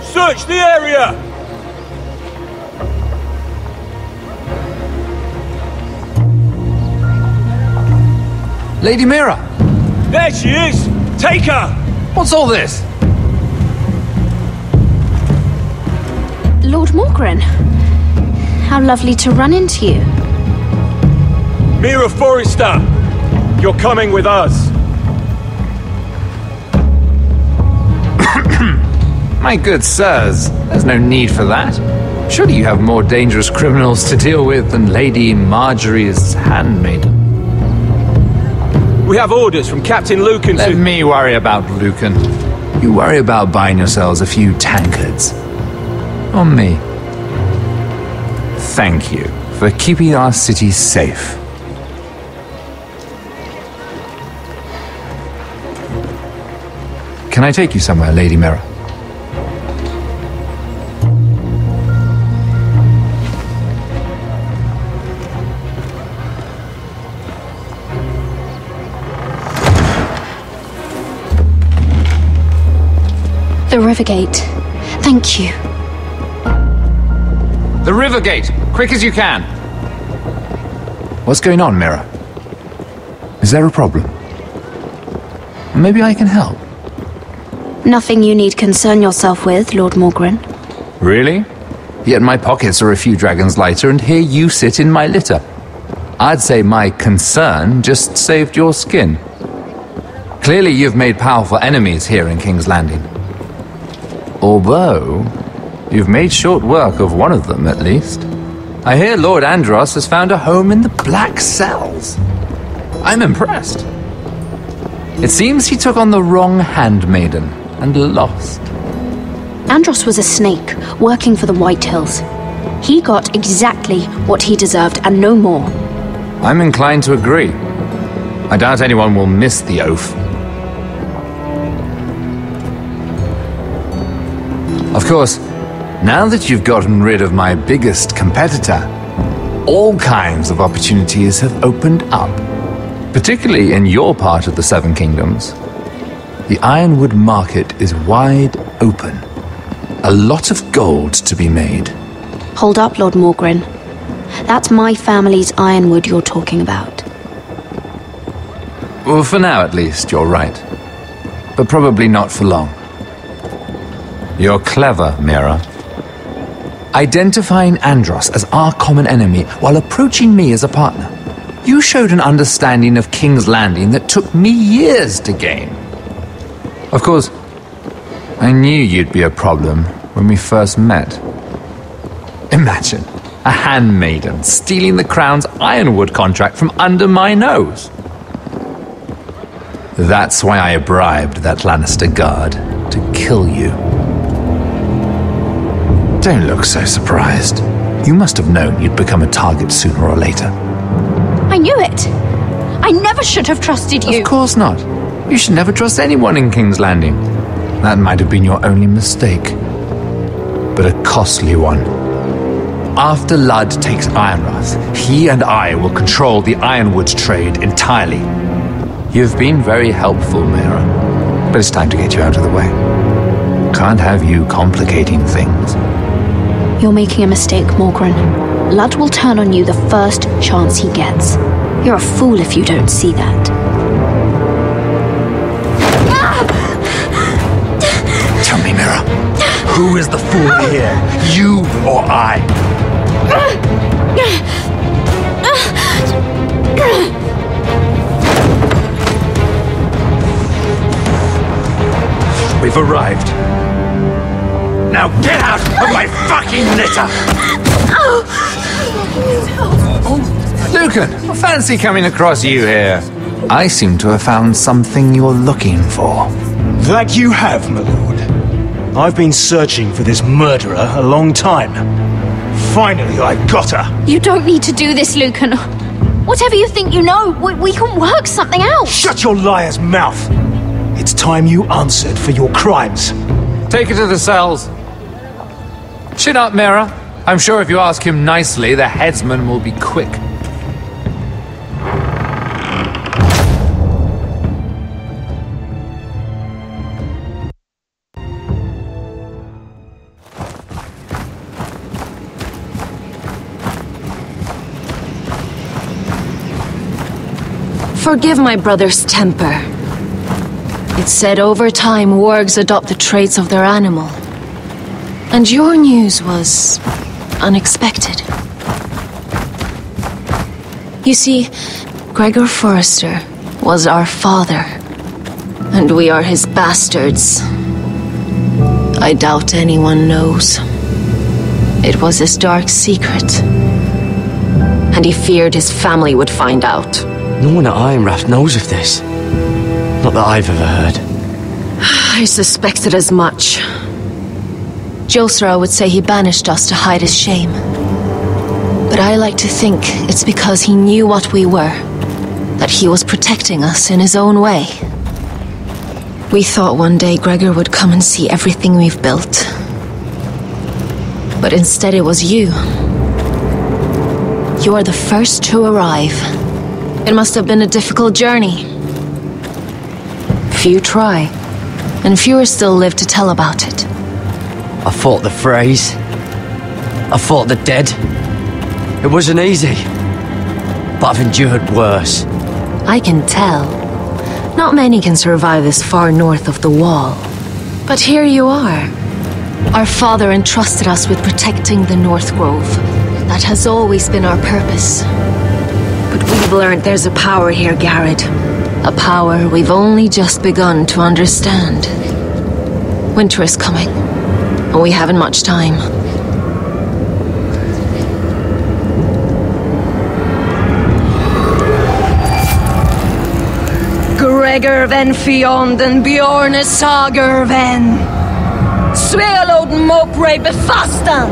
Speaker 14: Search the area!
Speaker 17: Lady Mira!
Speaker 14: There she is! Take her!
Speaker 17: What's all this?
Speaker 16: Lord Morgren, how lovely to run into you.
Speaker 14: Mira Forrester! You're coming with us!
Speaker 17: My good sirs, there's no need for that. Surely you have more dangerous criminals to deal with than Lady Marjorie's handmaiden.
Speaker 14: We have orders from Captain Lucan to...
Speaker 17: Let me worry about Lucan. You worry about buying yourselves a few tankards. On me. Thank you for keeping our city safe. Can I take you somewhere, Lady Mira?
Speaker 16: The Rivergate. Thank you.
Speaker 17: The Rivergate! Quick as you can! What's going on, Mira? Is there a problem? Maybe I can help.
Speaker 16: Nothing you need concern yourself with, Lord Morgren.
Speaker 17: Really? Yet my pockets are a few dragons lighter, and here you sit in my litter. I'd say my concern just saved your skin. Clearly you've made powerful enemies here in King's Landing. Although, you've made short work of one of them, at least. I hear Lord Andros has found a home in the Black Cells. I'm impressed. It seems he took on the wrong handmaiden and lost.
Speaker 16: Andros was a snake, working for the White Hills. He got exactly what he deserved and no more.
Speaker 17: I'm inclined to agree. I doubt anyone will miss the oath. Of course, now that you've gotten rid of my biggest competitor, all kinds of opportunities have opened up. Particularly in your part of the Seven Kingdoms. The Ironwood market is wide open. A lot of gold to be made.
Speaker 16: Hold up, Lord Morgren. That's my family's Ironwood you're talking about.
Speaker 17: Well, for now at least, you're right. But probably not for long. You're clever, Mira. Identifying Andros as our common enemy while approaching me as a partner. You showed an understanding of King's Landing that took me years to gain. Of course, I knew you'd be a problem when we first met. Imagine a handmaiden stealing the Crown's Ironwood contract from under my nose. That's why I bribed that Lannister guard to kill you. Don't look so surprised. You must have known you'd become a target sooner or later.
Speaker 16: I knew it! I never should have trusted you!
Speaker 17: Of course not. You should never trust anyone in King's Landing. That might have been your only mistake. But a costly one. After Ludd takes Ironrath, he and I will control the Ironwood trade entirely. You've been very helpful, Mira. But it's time to get you out of the way. Can't have you complicating things.
Speaker 16: You're making a mistake, Morgren. Ludd will turn on you the first chance he gets. You're a fool if you don't see that.
Speaker 1: Tell me, Mira, who is the fool here? You or I? We've arrived. Now get out of my fucking litter!
Speaker 17: Lucan, I fancy coming across you here. I seem to have found something you're looking for.
Speaker 3: That you have, my lord. I've been searching for this murderer a long time. Finally, I got her.
Speaker 16: You don't need to do this, Lucan. Whatever you think you know, we can work something out.
Speaker 3: Shut your liar's mouth. It's time you answered for your crimes.
Speaker 17: Take her to the cells. Chin up, Mira. I'm sure if you ask him nicely, the headsman will be quick.
Speaker 2: Forgive my brother's temper. It's said over time wargs adopt the traits of their animal. And your news was unexpected. You see, Gregor Forrester was our father, and we are his bastards. I doubt anyone knows. It was his dark secret, and he feared his family would find out.
Speaker 1: No one at Ironrath knows of this. Not that I've ever heard.
Speaker 2: I suspected as much. Josra would say he banished us to hide his shame. But I like to think it's because he knew what we were, that he was protecting us in his own way. We thought one day Gregor would come and see everything we've built. But instead it was you. You are the first to arrive. It must have been a difficult journey. Few try, and fewer still live to tell about it.
Speaker 1: I fought the Freys. I fought the dead. It wasn't easy. But I've endured worse.
Speaker 2: I can tell. Not many can survive this far north of the Wall. But here you are. Our father entrusted us with protecting the North Grove. That has always been our purpose. But we've learned there's a power here, Garrett. A power we've only just begun to understand. Winter is coming, and we haven't much time. Gregor ven Fionden Bjorne Sager ven Svealod Mopre Befastan.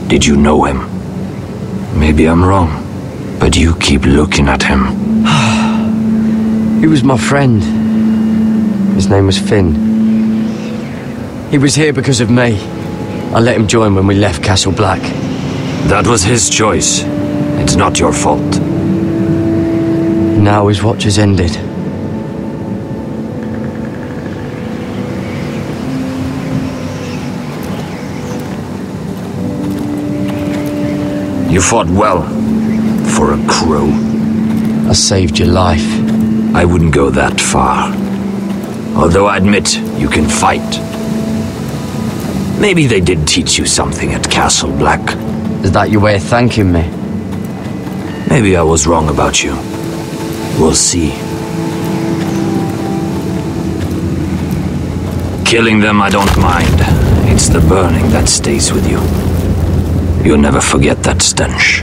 Speaker 9: Did you know him? Maybe I'm wrong, but you keep looking at him.
Speaker 18: He was my friend. His name was Finn. He was here because of me. I let him join when we left Castle Black.
Speaker 9: That was his choice. It's not your fault.
Speaker 18: Now his watch has ended.
Speaker 9: You fought well, for a crow.
Speaker 18: I saved your life.
Speaker 9: I wouldn't go that far. Although I admit, you can fight. Maybe they did teach you something at Castle Black.
Speaker 18: Is that your way of thanking me?
Speaker 9: Maybe I was wrong about you. We'll see. Killing them I don't mind. It's the burning that stays with you. You'll never forget that stench.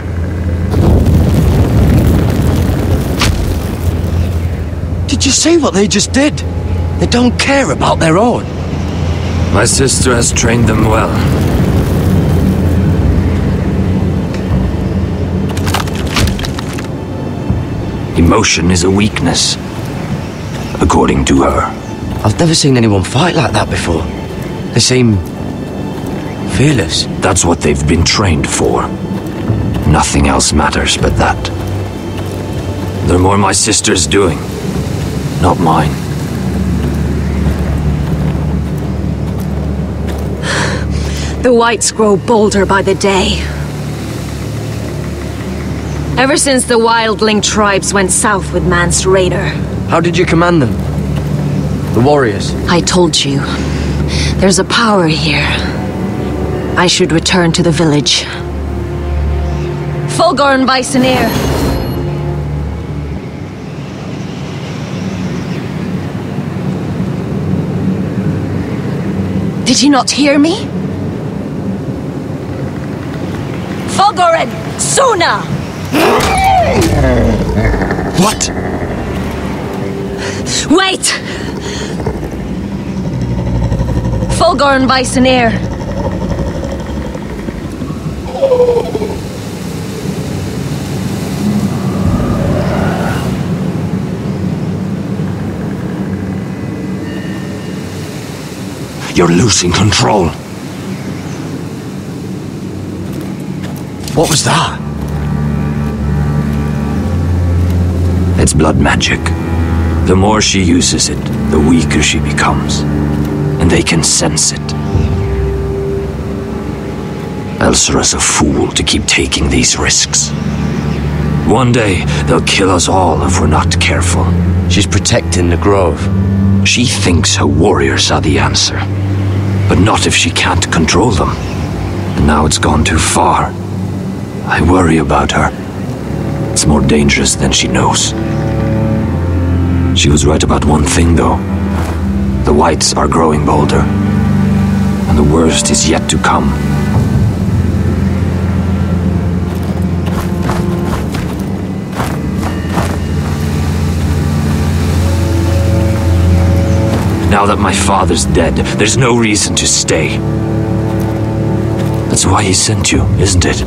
Speaker 18: Did you see what they just did? They don't care about their own.
Speaker 9: My sister has trained them well. Emotion is a weakness, according to her.
Speaker 18: I've never seen anyone fight like that before. They seem fearless.
Speaker 9: That's what they've been trained for. Nothing else matters but that. They're more my sister's doing, not mine.
Speaker 2: The whites grow bolder by the day. Ever since the wildling tribes went south with Mance Raider.
Speaker 18: How did you command them? The warriors?
Speaker 2: I told you. There's a power here. I should return to the village. Fulgorn Bisoneer! Did you not hear me? Fulgorn! Suna!
Speaker 18: What?
Speaker 2: Wait! Fulgorn Bisoneer.
Speaker 9: You're losing control.
Speaker 18: What was that?
Speaker 9: It's blood magic. The more she uses it, the weaker she becomes. And they can sense it. Elsera's a fool to keep taking these risks. One day, they'll kill us all if we're not careful.
Speaker 18: She's protecting the grove.
Speaker 9: She thinks her warriors are the answer. But not if she can't control them. And now it's gone too far. I worry about her. It's more dangerous than she knows. She was right about one thing, though. The whites are growing bolder. And the worst is yet to come. Now that my father's dead, there's no reason to stay. That's why he sent you, isn't it?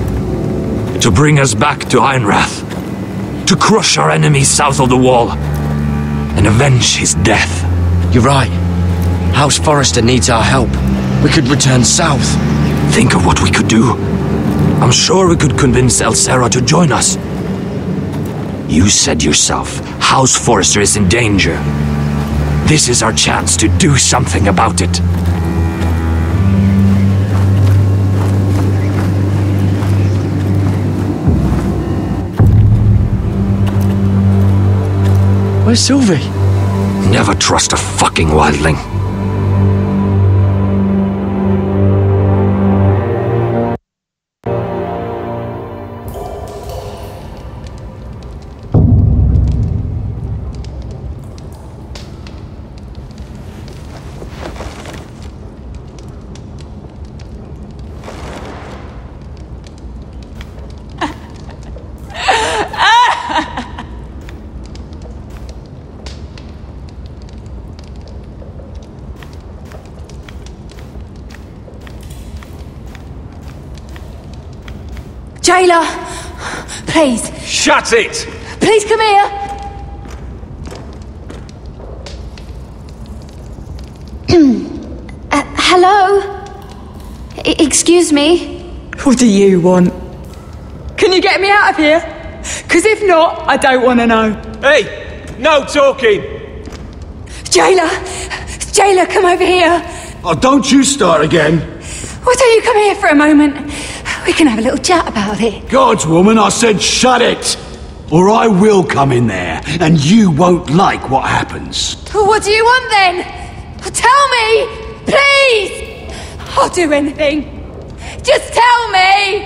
Speaker 9: To bring us back to Ironrath. To crush our enemies south of the wall. And avenge his death.
Speaker 18: You're right. House Forrester needs our help. We could return south.
Speaker 9: Think of what we could do. I'm sure we could convince Elsera to join us. You said yourself, House Forrester is in danger. This is our chance to do something about it.
Speaker 18: Where's Sylvie?
Speaker 9: Never trust a fucking wildling.
Speaker 15: Jailer! Please.
Speaker 3: Shut it!
Speaker 15: Please come here!
Speaker 16: Hello? Excuse me?
Speaker 4: What do you want? Can you get me out of here? Because if not, I don't want to know.
Speaker 3: Hey! No talking!
Speaker 15: Jailer! Jailer, come over here!
Speaker 3: Oh, don't you start again!
Speaker 15: Why don't you come here for a moment? We can have a little chat about it.
Speaker 3: God's woman, I said shut it! Or I will come in there, and you won't like what happens.
Speaker 15: Well, what do you want then? Tell me! Please! I'll do anything. Just tell me!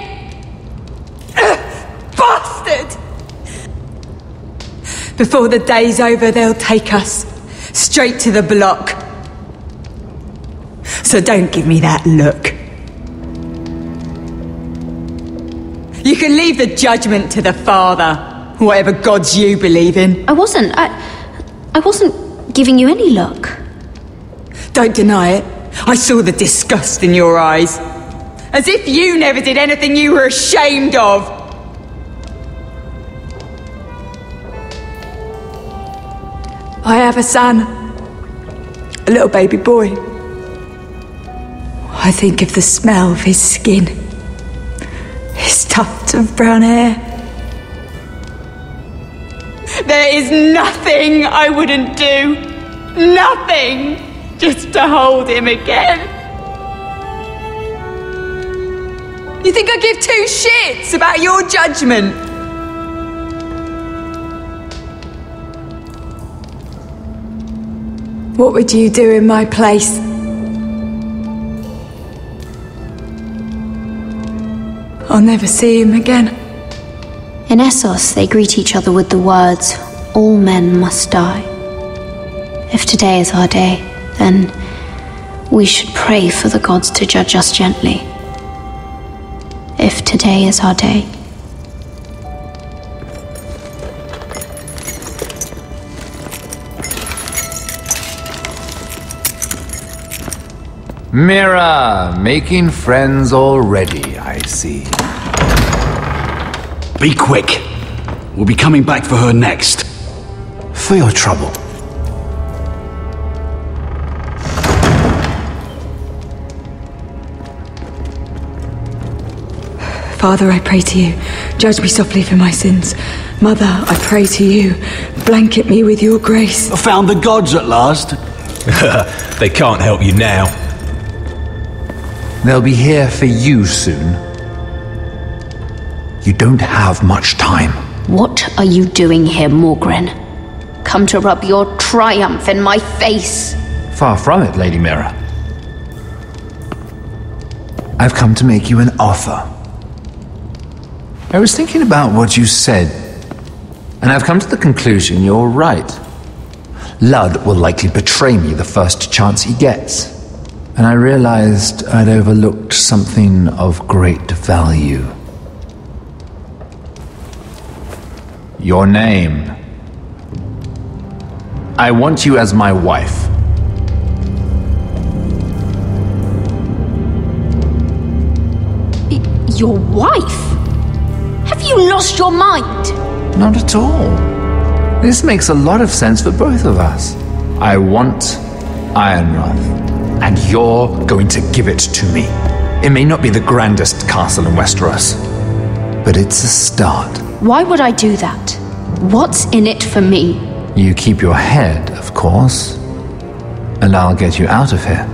Speaker 15: Bastard!
Speaker 4: Before the day's over, they'll take us straight to the block. So don't give me that look. You can leave the judgment to the Father, whatever gods you believe in.
Speaker 16: I wasn't giving you any look.
Speaker 4: Don't deny it. I saw the disgust in your eyes. As if you never did anything you were ashamed of. I have a son. A little baby boy. I think of the smell of his skin. His tufts of brown hair. There is nothing I wouldn't do. Nothing. Just to hold him again. You think I give two shits about your judgment? What would you do in my place? I'll never see him again.
Speaker 16: In Essos, they greet each other with the words, "All men must die." If today is our day, then we should pray for the gods to judge us gently. If today is our day.
Speaker 17: Mira, making friends already, I see.
Speaker 3: Be quick. We'll be coming back for her next.
Speaker 1: For your trouble.
Speaker 4: Father, I pray to you, judge me softly for my sins. Mother, I pray to you, blanket me with your grace.
Speaker 3: I found the gods at last.
Speaker 1: They can't help you now.
Speaker 17: They'll be here for you soon. You don't have much time.
Speaker 16: What are you doing here, Morgren? Come to rub your triumph in my face?
Speaker 17: Far from it, Lady Mira. I've come to make you an offer. I was thinking about what you said, and I've come to the conclusion you're right. Ludd will likely betray me the first chance he gets. And I realized I'd overlooked something of great value. Your name. I want you as my wife.
Speaker 16: Your wife? Have you lost your mind?
Speaker 17: Not at all. This makes a lot of sense for both of us. I want Ironrath. And you're going to give it to me. It may not be the grandest castle in Westeros, but it's a start.
Speaker 16: Why would I do that? What's in it for me?
Speaker 17: You keep your head, of course, and I'll get you out of here.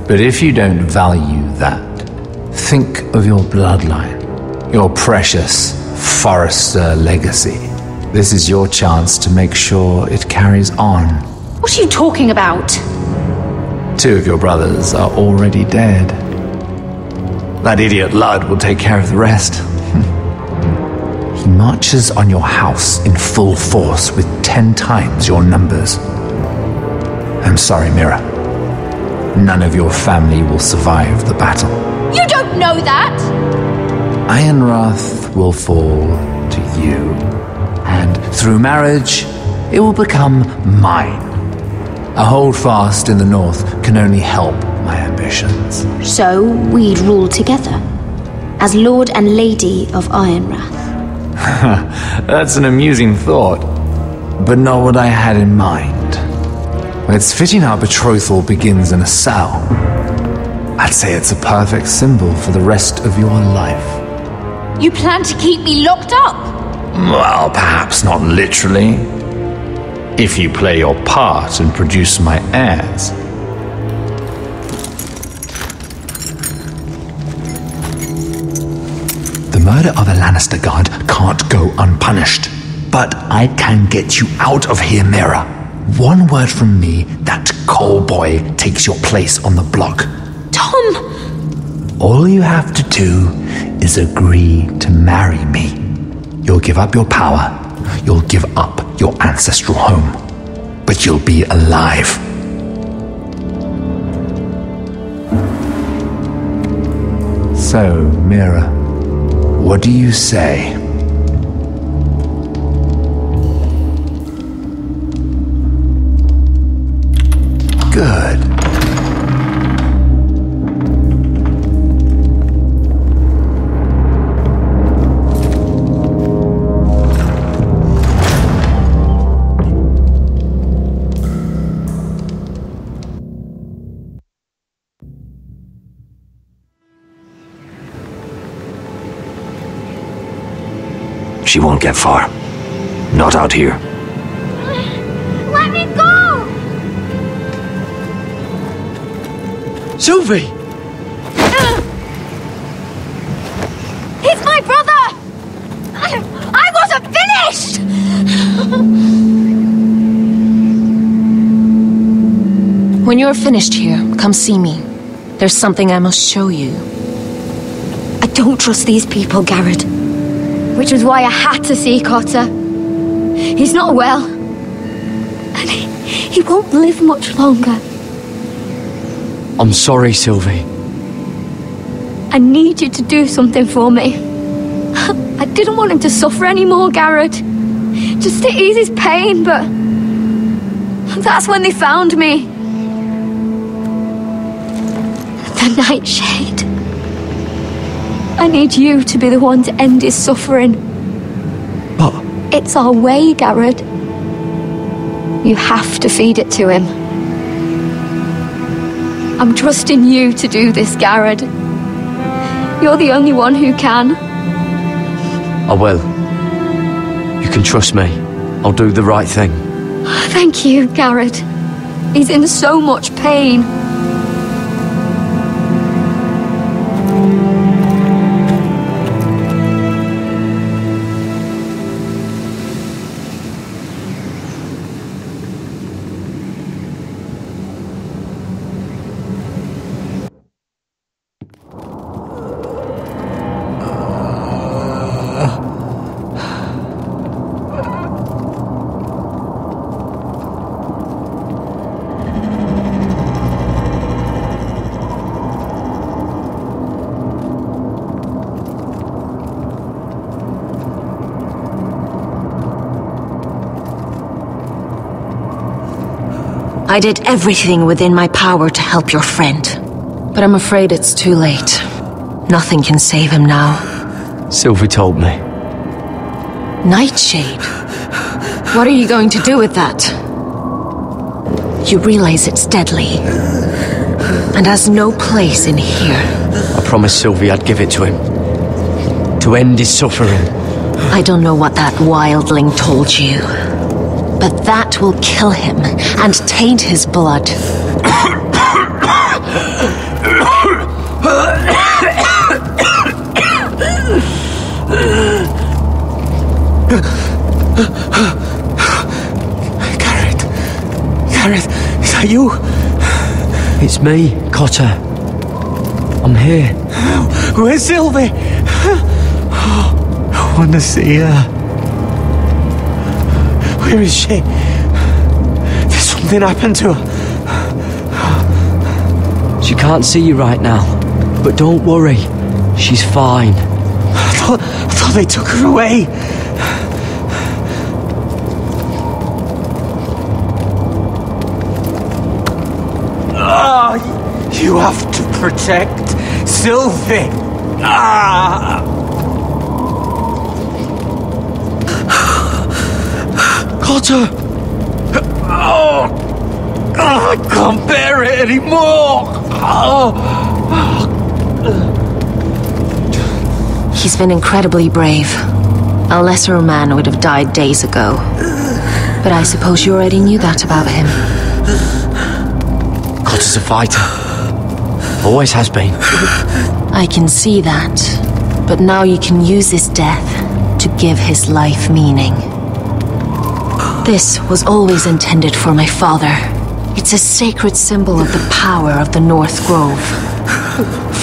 Speaker 17: But if you don't value that, think of your bloodline, your precious Forrester legacy. This is your chance to make sure it carries on.
Speaker 16: What are you talking about?
Speaker 17: 2 of your brothers are already dead. That idiot Ludd will take care of the rest. He marches on your house in full force with 10 times your numbers. I'm sorry, Mira. None of your family will survive the battle.
Speaker 16: You don't know that!
Speaker 17: Ironrath will fall to you, and through marriage, it will become mine. A holdfast in the north can only help my ambitions.
Speaker 16: So we'd rule together. as Lord and Lady of Ironrath.
Speaker 17: That's an amusing thought, but not what I had in mind. It's fitting our betrothal begins in a cell. I'd say it's a perfect symbol for the rest of your life.
Speaker 19: You plan to keep me locked up?
Speaker 17: Well, perhaps not literally. If you play your part and produce my heirs. The murder of a Lannister guard can't go unpunished. But I can get you out of here, Mira. One word from me, that coal boy takes your place on the block.
Speaker 19: Tom!
Speaker 17: All you have to do is agree to marry me. You'll give up your power. You'll give up your ancestral home. But you'll be alive. So, Mira, what do you say? Good.
Speaker 9: She won't get far. Not out here.
Speaker 19: Let me go!
Speaker 18: Sylvie!
Speaker 19: He's my brother! I wasn't finished!
Speaker 2: When you're finished here, come see me. There's something I must show you.
Speaker 15: I don't trust these people, Garrett. Which was why I had to see Cotter. He's not well. And he won't live much longer.
Speaker 18: I'm sorry, Sylvie.
Speaker 15: I need you to do something for me. I didn't want him to suffer anymore, Garrett. Just to ease his pain, but... that's when they found me. The Nightshade. I need you to be the one to end his suffering.
Speaker 18: But...
Speaker 15: it's our way, Garrett. You have to feed it to him. I'm trusting you to do this, Garrett. You're the only one who can.
Speaker 18: I will. You can trust me. I'll do the right thing.
Speaker 15: Thank you, Garrett. He's in so much pain.
Speaker 2: I did everything within my power to help your friend. But I'm afraid it's too late. Nothing can save him now.
Speaker 18: Sylvie told me.
Speaker 2: Nightshade? What are you going to do with that? You realize it's deadly. And has no place in here.
Speaker 18: I promised Sylvie I'd give it to him. To end his suffering.
Speaker 2: I don't know what that wildling told you. But that will kill him and taint his blood.
Speaker 18: Garrett, is that you? It's me, Cotter. I'm here.
Speaker 20: Where's Sylvie? I want to see her. Where is she? There's something happened to her.
Speaker 18: She can't see you right now, but don't worry. She's fine.
Speaker 20: I thought they took her away. You have to protect Sylvie.
Speaker 18: Cotter! I can't bear it anymore!
Speaker 2: He's been incredibly brave. A lesser man would have died days ago. But I suppose you already knew that about him.
Speaker 18: Cotter's a fighter. Always has been.
Speaker 2: I can see that. But now you can use his death to give his life meaning. This was always intended for my father. It's a sacred symbol of the power of the North Grove.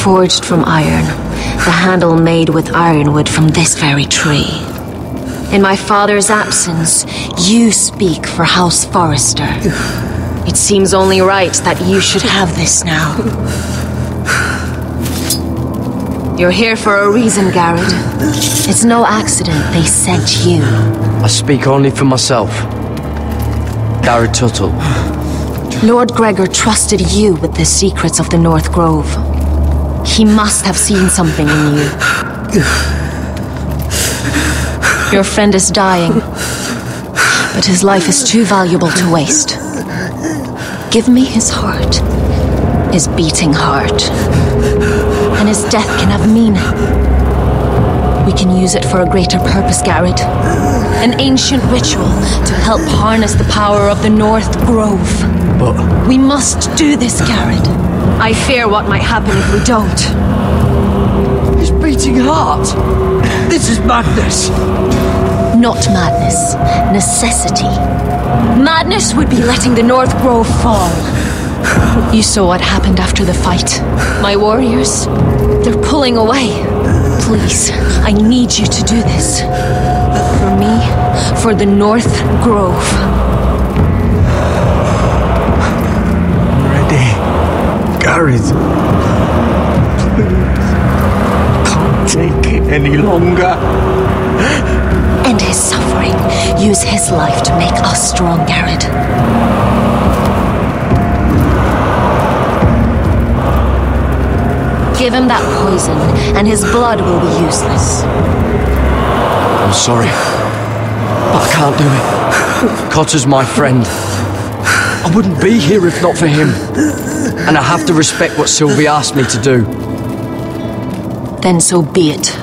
Speaker 2: Forged from iron, the handle made with ironwood from this very tree. In my father's absence, you speak for House Forrester. It seems only right that you should have this now. You're here for a reason, Garrett. It's no accident they sent you.
Speaker 18: I speak only for myself. Garrett Tuttle.
Speaker 2: Lord Gregor trusted you with the secrets of the North Grove. He must have seen something in you. Your friend is dying, but his life is too valuable to waste. Give me his heart, his beating heart, and his death can have meaning. We can use it for a greater purpose, Garrett. An ancient ritual to help harness the power of the North Grove.
Speaker 18: But
Speaker 2: we must do this, Garrett. I fear what might happen if we don't.
Speaker 18: His beating heart! This is madness!
Speaker 2: Not madness. Necessity. Madness would be letting the North Grove fall. You saw what happened after the fight. My warriors, they're pulling away. Please, I need you to do this. For me, for the North Grove.
Speaker 3: Garrett, please. Can't take it any longer.
Speaker 2: End his suffering. Use his life to make us strong, Garrett. Give him that poison, and his blood will be useless.
Speaker 18: I'm sorry, but I can't do it. Cotter's my friend. I wouldn't be here if not for him. And I have to respect what Sylvie asked me to do.
Speaker 2: Then so be it.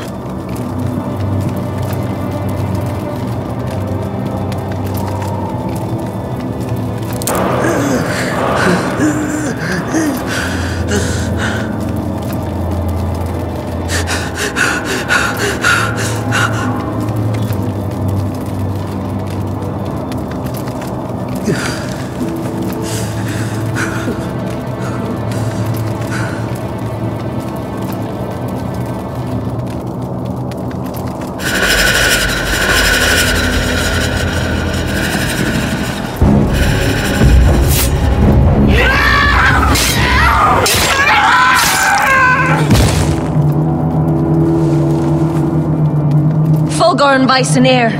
Speaker 2: Fulgorn Vicenair.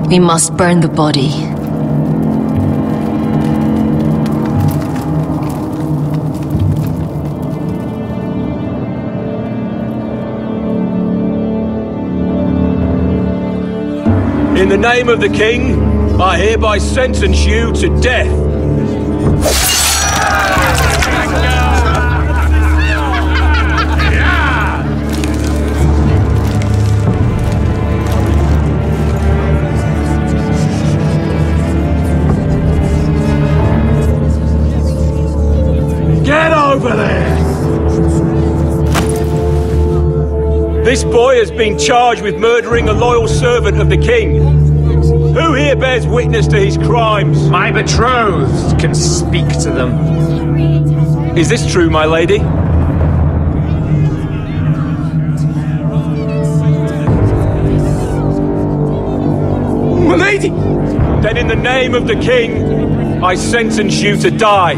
Speaker 2: We must burn the body.
Speaker 14: In the name of the king, I hereby sentence you to death.
Speaker 3: Get over there!
Speaker 14: This boy has been charged with murdering a loyal servant of the king. Who here bears witness to his crimes?
Speaker 3: My betrothed can speak to them.
Speaker 14: Is this true, my lady?
Speaker 3: My lady!
Speaker 14: Then in the name of the king, I sentence you to die.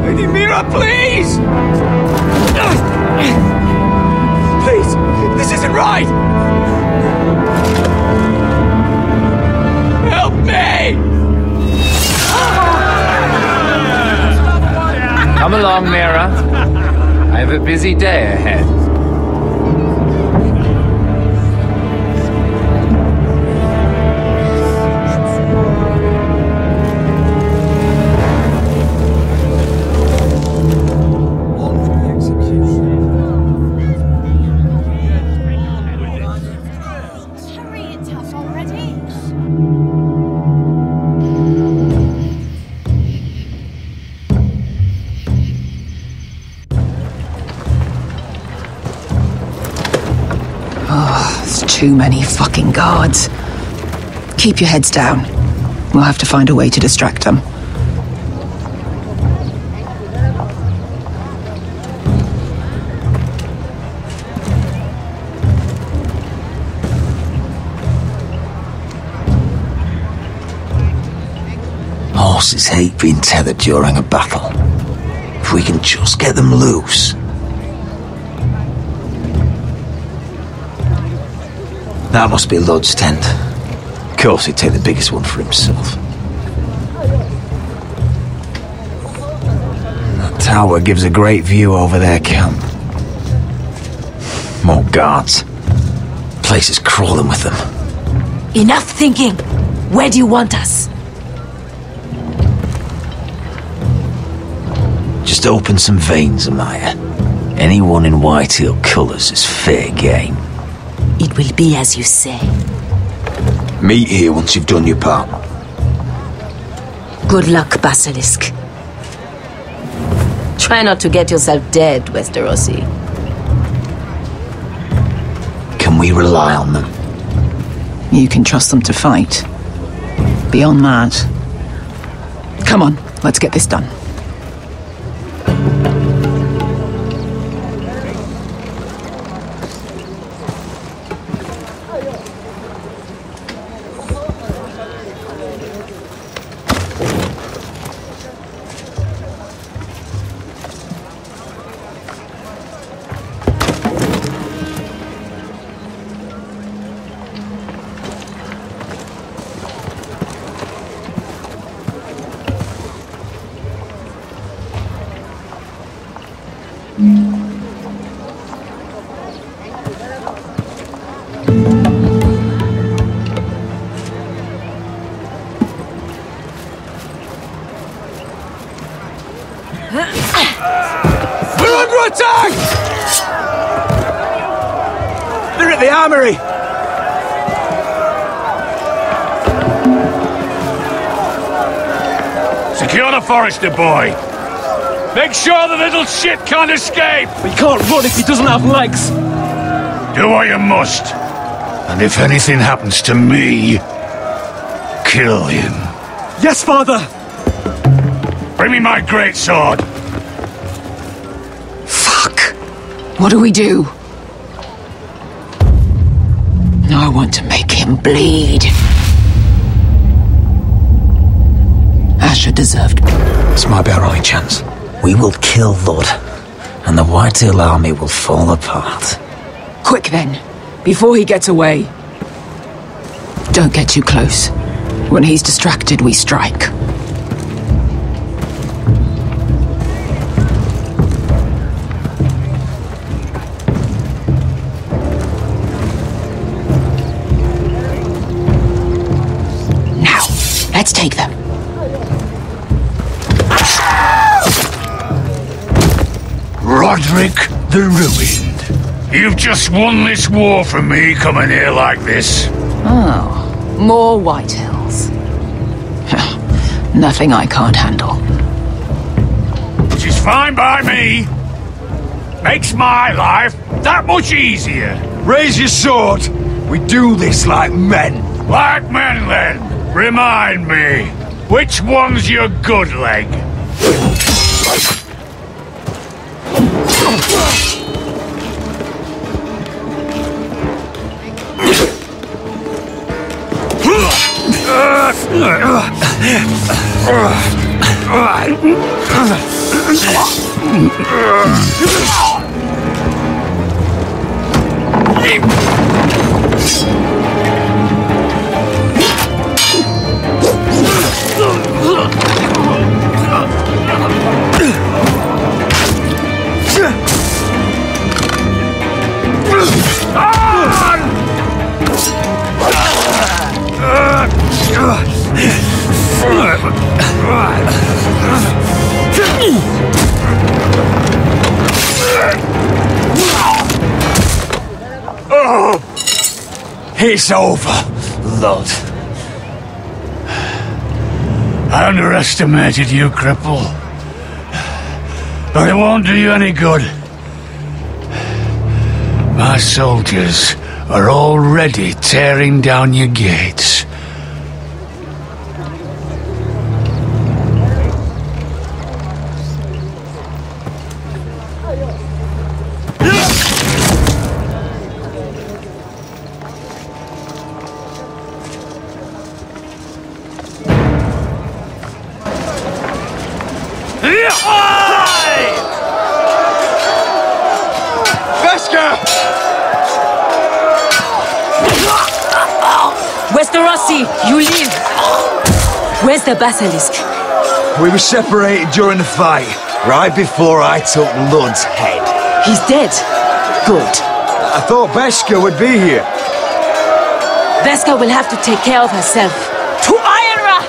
Speaker 3: Lady Mira, please! Please, this isn't right! Help me!
Speaker 17: along, Mira. I have a busy day ahead.
Speaker 4: Too many fucking guards. Keep your heads down. We'll have to find a way to distract them.
Speaker 1: Horses hate being tethered during a battle. If we can just get them loose. That must be Lud's tent. Of course, he'd take the biggest one for himself. That tower gives a great view over their camp. More guards. Place is crawling with them.
Speaker 8: Enough thinking! Where do you want us?
Speaker 1: Just open some veins, Amaya. Anyone in Whitetail colours is fair game.
Speaker 8: It will be as you say.
Speaker 1: Meet here once you've done your part.
Speaker 8: Good luck, Basilisk. Try not to get yourself dead, Westerosi.
Speaker 1: Can we rely on them?
Speaker 4: You can trust them to fight. Beyond that... Come on, let's get this done.
Speaker 3: We're under attack! They're at the armory!
Speaker 6: Secure the Forester boy. Make sure the little shit can't escape!
Speaker 3: He can't run if he doesn't have legs!
Speaker 6: Do what you must. And if anything happens to me, kill him.
Speaker 3: Yes, father!
Speaker 6: Bring me my greatsword.
Speaker 4: What do we do? I want to make him bleed. Asher deserved.
Speaker 1: This might be our only chance. We will kill Lud, and the Whitetail army will fall apart.
Speaker 4: Quick then, before he gets away. Don't get too close. When he's distracted, we strike. Let's take them.
Speaker 6: Roderick the Ruined. You've just won this war from me coming here like this.
Speaker 4: Oh, more Whitehills. Nothing I can't handle.
Speaker 6: Which is fine by me. Makes my life that much easier.
Speaker 3: Raise your sword. We do this like men.
Speaker 6: Like men, then. Remind me, which one's your good leg? It's over, Lord. I underestimated you, cripple. But it won't do you any good. My soldiers are already tearing down your gates.
Speaker 8: Westerosi, you live! Where's the basilisk?
Speaker 14: We were separated during the fight, right before I took Lud's head.
Speaker 8: He's dead. Good.
Speaker 14: I thought Beskha would be here.
Speaker 8: Beskha will have to take care of herself. To Ironra!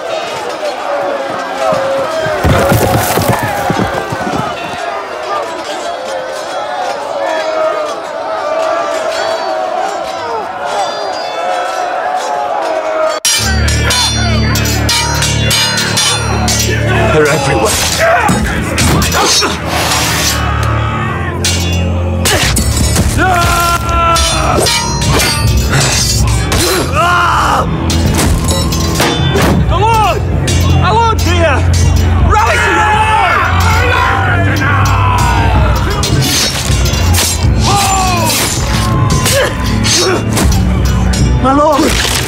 Speaker 14: They're everywhere.
Speaker 3: The Lord! Our Lord's here! Rally to the
Speaker 13: My lord,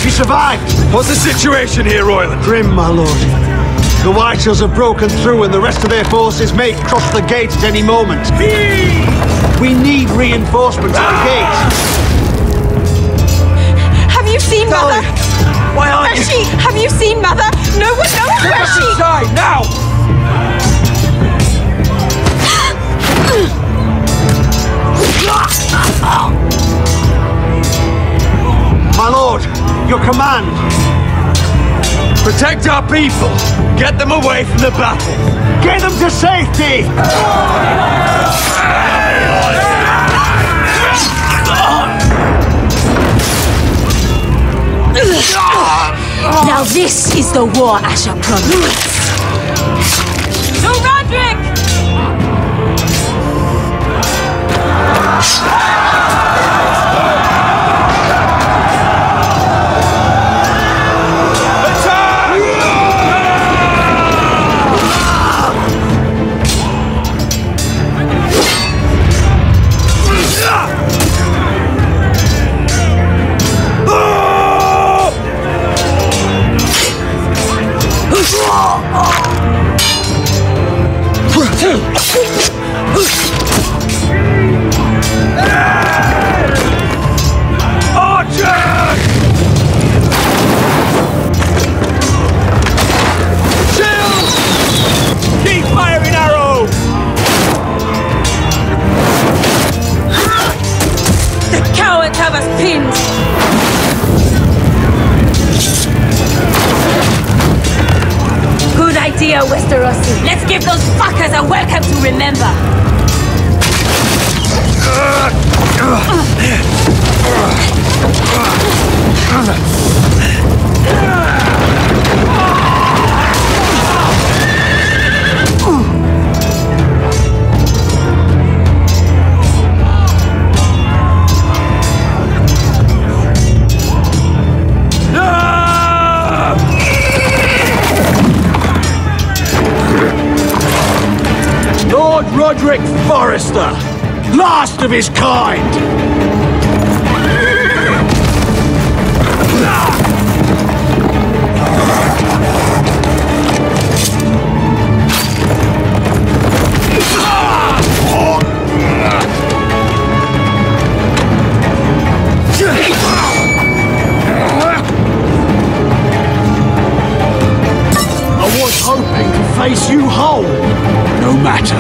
Speaker 13: you survived.
Speaker 14: What's the situation here, Royland?
Speaker 13: Grim, my lord. The White Hills have broken through and the rest of their forces may cross the gate at any moment. We need reinforcements at the gate.
Speaker 15: Have you seen Mother?
Speaker 14: Why aren't
Speaker 15: Where's she? Have you seen Mother? No one knows where she...
Speaker 14: Inside, now!
Speaker 13: My lord, your command.
Speaker 14: Protect our people. Get them away from the battle.
Speaker 13: Get them to safety!
Speaker 8: Now this is the war Asher promised. To Roderick! Westerosi. Let's give those fuckers a welcome to remember.
Speaker 3: Roderick Forrester, last of his kind! I was hoping to face you whole. No matter.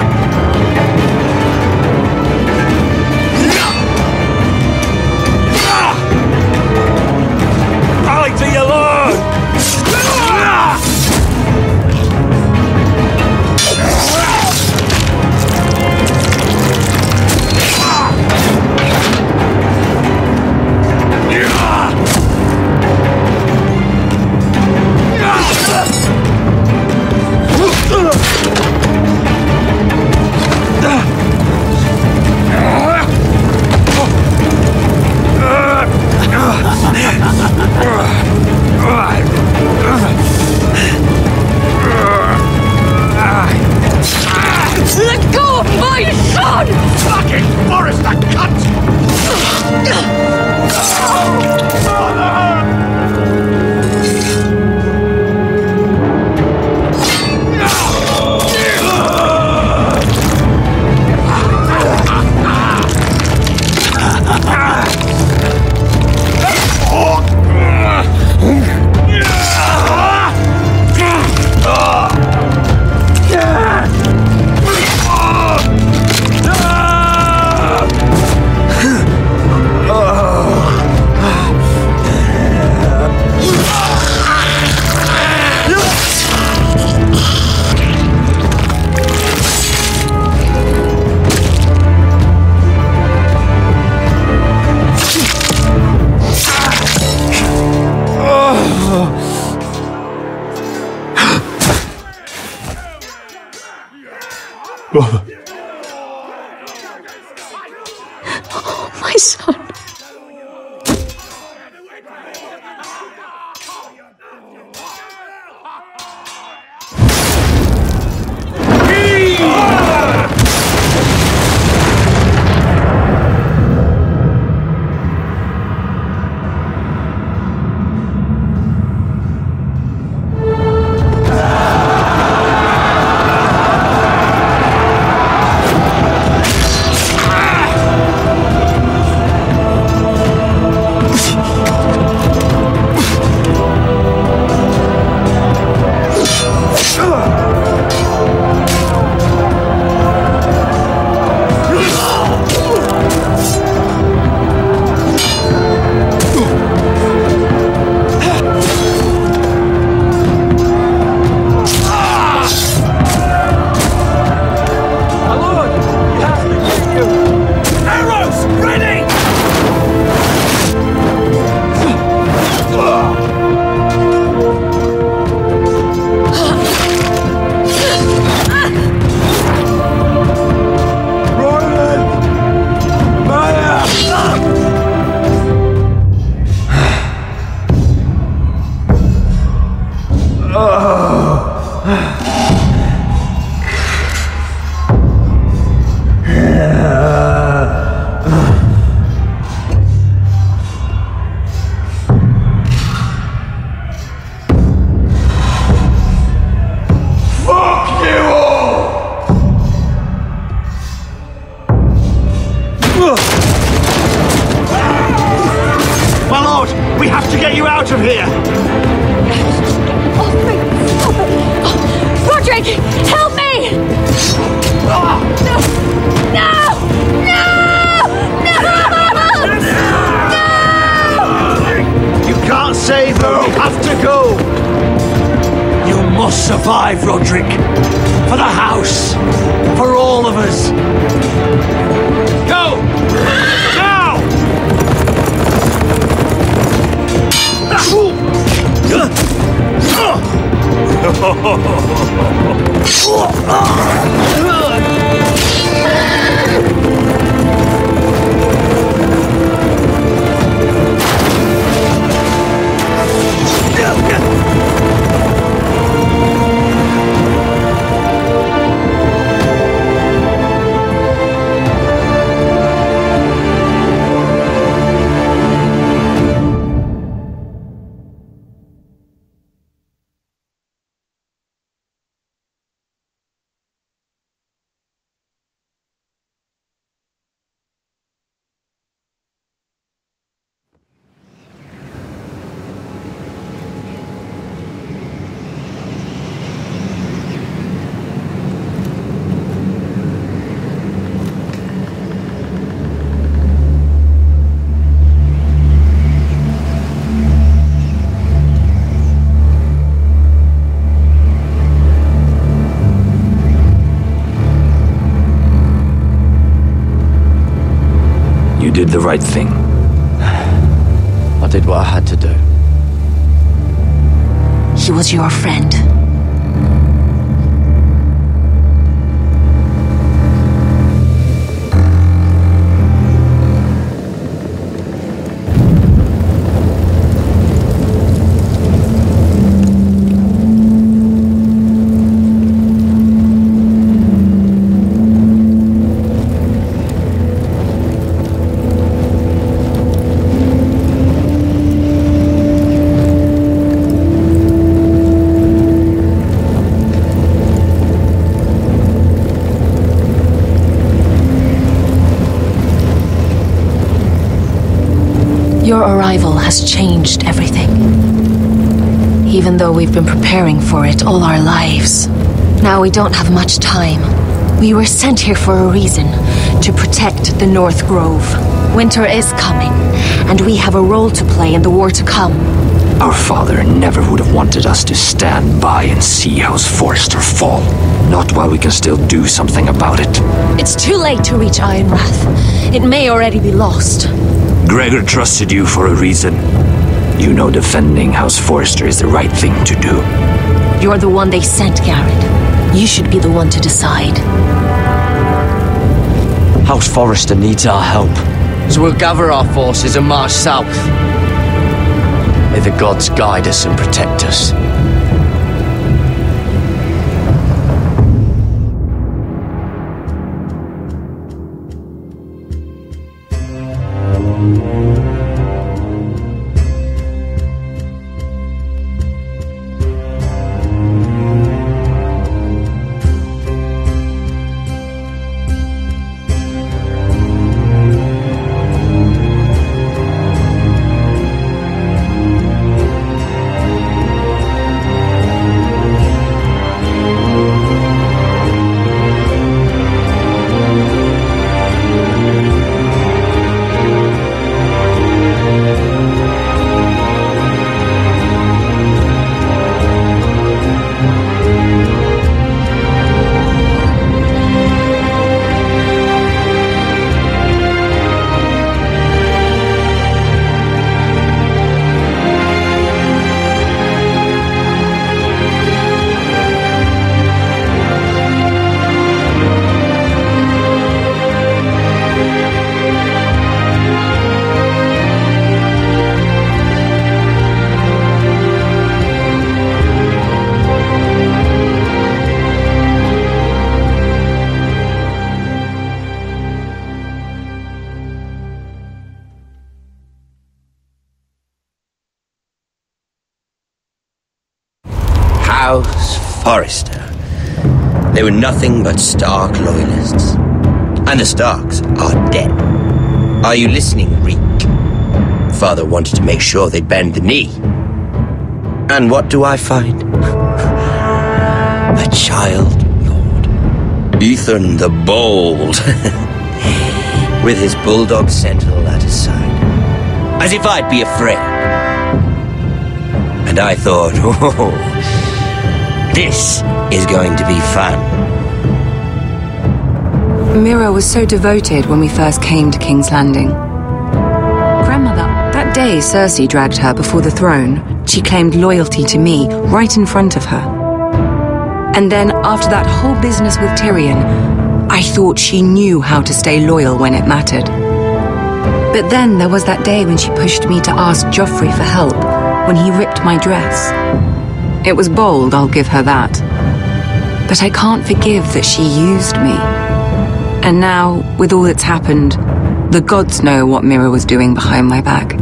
Speaker 13: We have to get you out of here!
Speaker 19: Roderick, help me! No! No!
Speaker 13: You can't save her, you have to go!
Speaker 1: You must survive, Roderick. For the house. For all of us.
Speaker 3: Go! Now!
Speaker 9: You did the right thing.
Speaker 18: I did what I had to do.
Speaker 2: He was your friend. Your arrival has changed everything. Even though we've been preparing for it all our lives. Now we don't have much time. We were sent here for a reason, to protect the North Grove. Winter is coming, and we have a role to play in the war to come.
Speaker 9: Our father never would have wanted us to stand by and see House Forrester fall. Not while we can still do something about it.
Speaker 2: It's too late to reach Ironwrath. It may already be lost.
Speaker 9: Gregor trusted you for a reason. You know defending House Forrester is the right thing to do.
Speaker 2: You're the one they sent, Garrett. You should be the one to decide.
Speaker 18: House Forrester needs our help, so we'll gather our forces and march south. May the gods guide us and protect us.
Speaker 10: House Forrester. They were nothing but Stark loyalists. And the Starks are dead. Are you listening, Reek? Father wanted to make sure they'd bend the knee. And what do I find? A child lord. Ethan the Bold. With his bulldog sentinel at his side. As if I'd be afraid. And I thought, oh, this is going to be fun.
Speaker 11: Mira was so devoted when we first came to King's Landing. Grandmother, that day Cersei dragged her before the throne, she claimed loyalty to me right in front of her. And then, after that whole business with Tyrion, I thought she knew how to stay loyal when it mattered. But then there was that day when she pushed me to ask Joffrey for help, when he ripped my dress. It was bold, I'll give her that. But I can't forgive that she used me. And now, with all that's happened, the gods know what Mira was doing behind my back.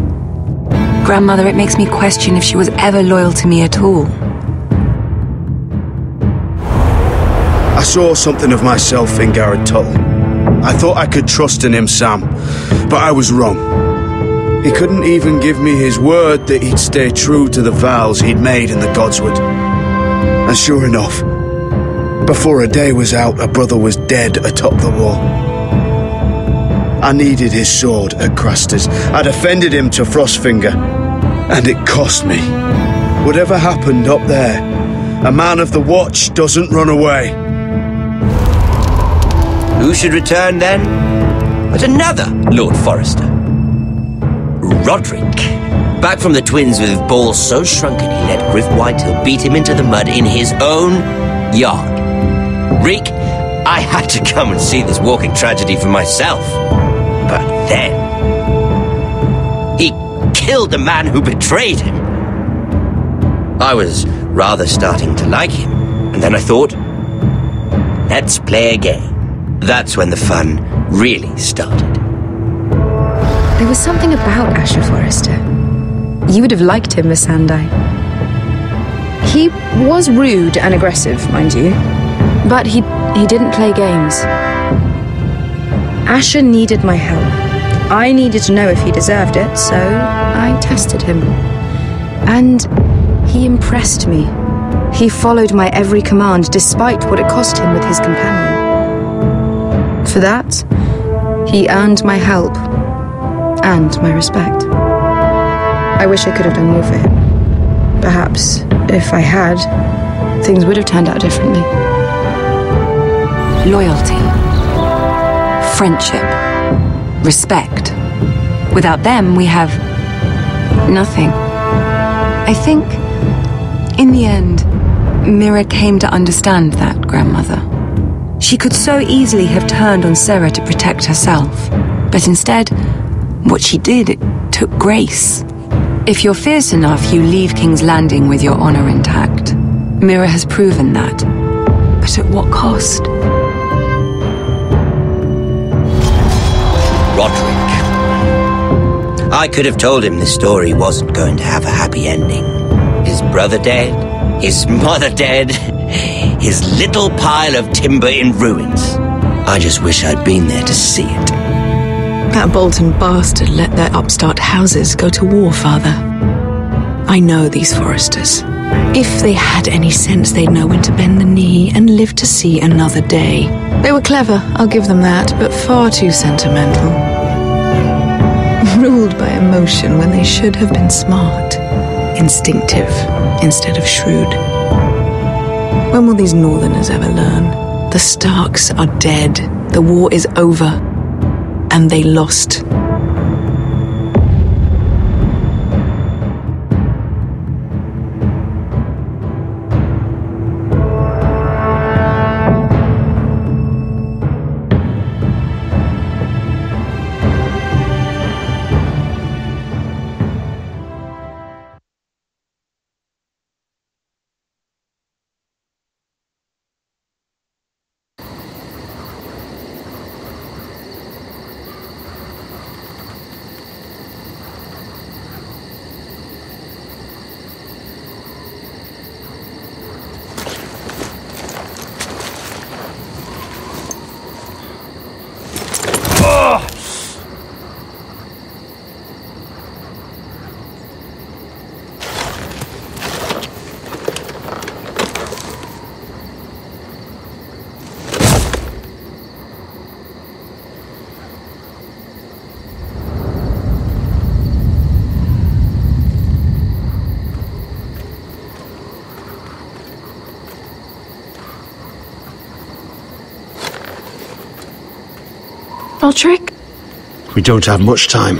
Speaker 11: Grandmother, it makes me question if she was ever loyal to me at all.
Speaker 12: I saw something of myself in Garrett Tuttle. I thought I could trust in him, Sam, but I was wrong. He couldn't even give me his word that he'd stay true to the vows he'd made in the Godswood. And sure enough, before a day was out, a brother was dead atop the wall. I needed his sword at Craster's. I'd offended him to Frostfinger, and it cost me. Whatever happened up there, a man of the Watch doesn't run away.
Speaker 10: Who should return then? But another Lord Forrester. Roderick. Back from the Twins with balls so shrunken he let Griff Whitehill beat him into the mud in his own yard. Reek, I had to come and see this walking tragedy for myself. But then... he killed the man who betrayed him. I was rather starting to like him, and then I thought, let's play a game. That's when the fun really started.
Speaker 11: There was something about Asher Forrester. You would have liked him, Miss Sandai. He was rude and aggressive, mind you, but he didn't play games. Asher needed my help. I needed to know if he deserved it, so I tested him. And he impressed me. He followed my every command, despite what it cost him with his companion. For that, he earned my help and my respect. I wish I could have done more for him. Perhaps, if I had, things would have turned out differently. Loyalty, friendship, respect. Without them, we have nothing. I think, in the end, Mira came to understand that, Grandmother. She could so easily have turned on Sarah to protect herself, but instead, what she did, it took grace. If you're fierce enough, you leave King's Landing with your honor intact. Mira has proven that. But at what cost?
Speaker 10: Roderick. I could have told him this story wasn't going to have a happy ending. His brother dead, his mother dead, his little pile of timber in ruins. I just wish I'd been there to see it.
Speaker 5: That Bolton bastard let their upstart houses go to war, Father. I know these Forresters. If they had any sense, they'd know when to bend the knee and live to see another day. They were clever, I'll give them that, but far too sentimental. Ruled by emotion when they should have been smart. Instinctive instead of shrewd. When will these Northerners ever learn? The Starks are dead. The war is over. And they lost. Roderick?
Speaker 13: We don't have much time.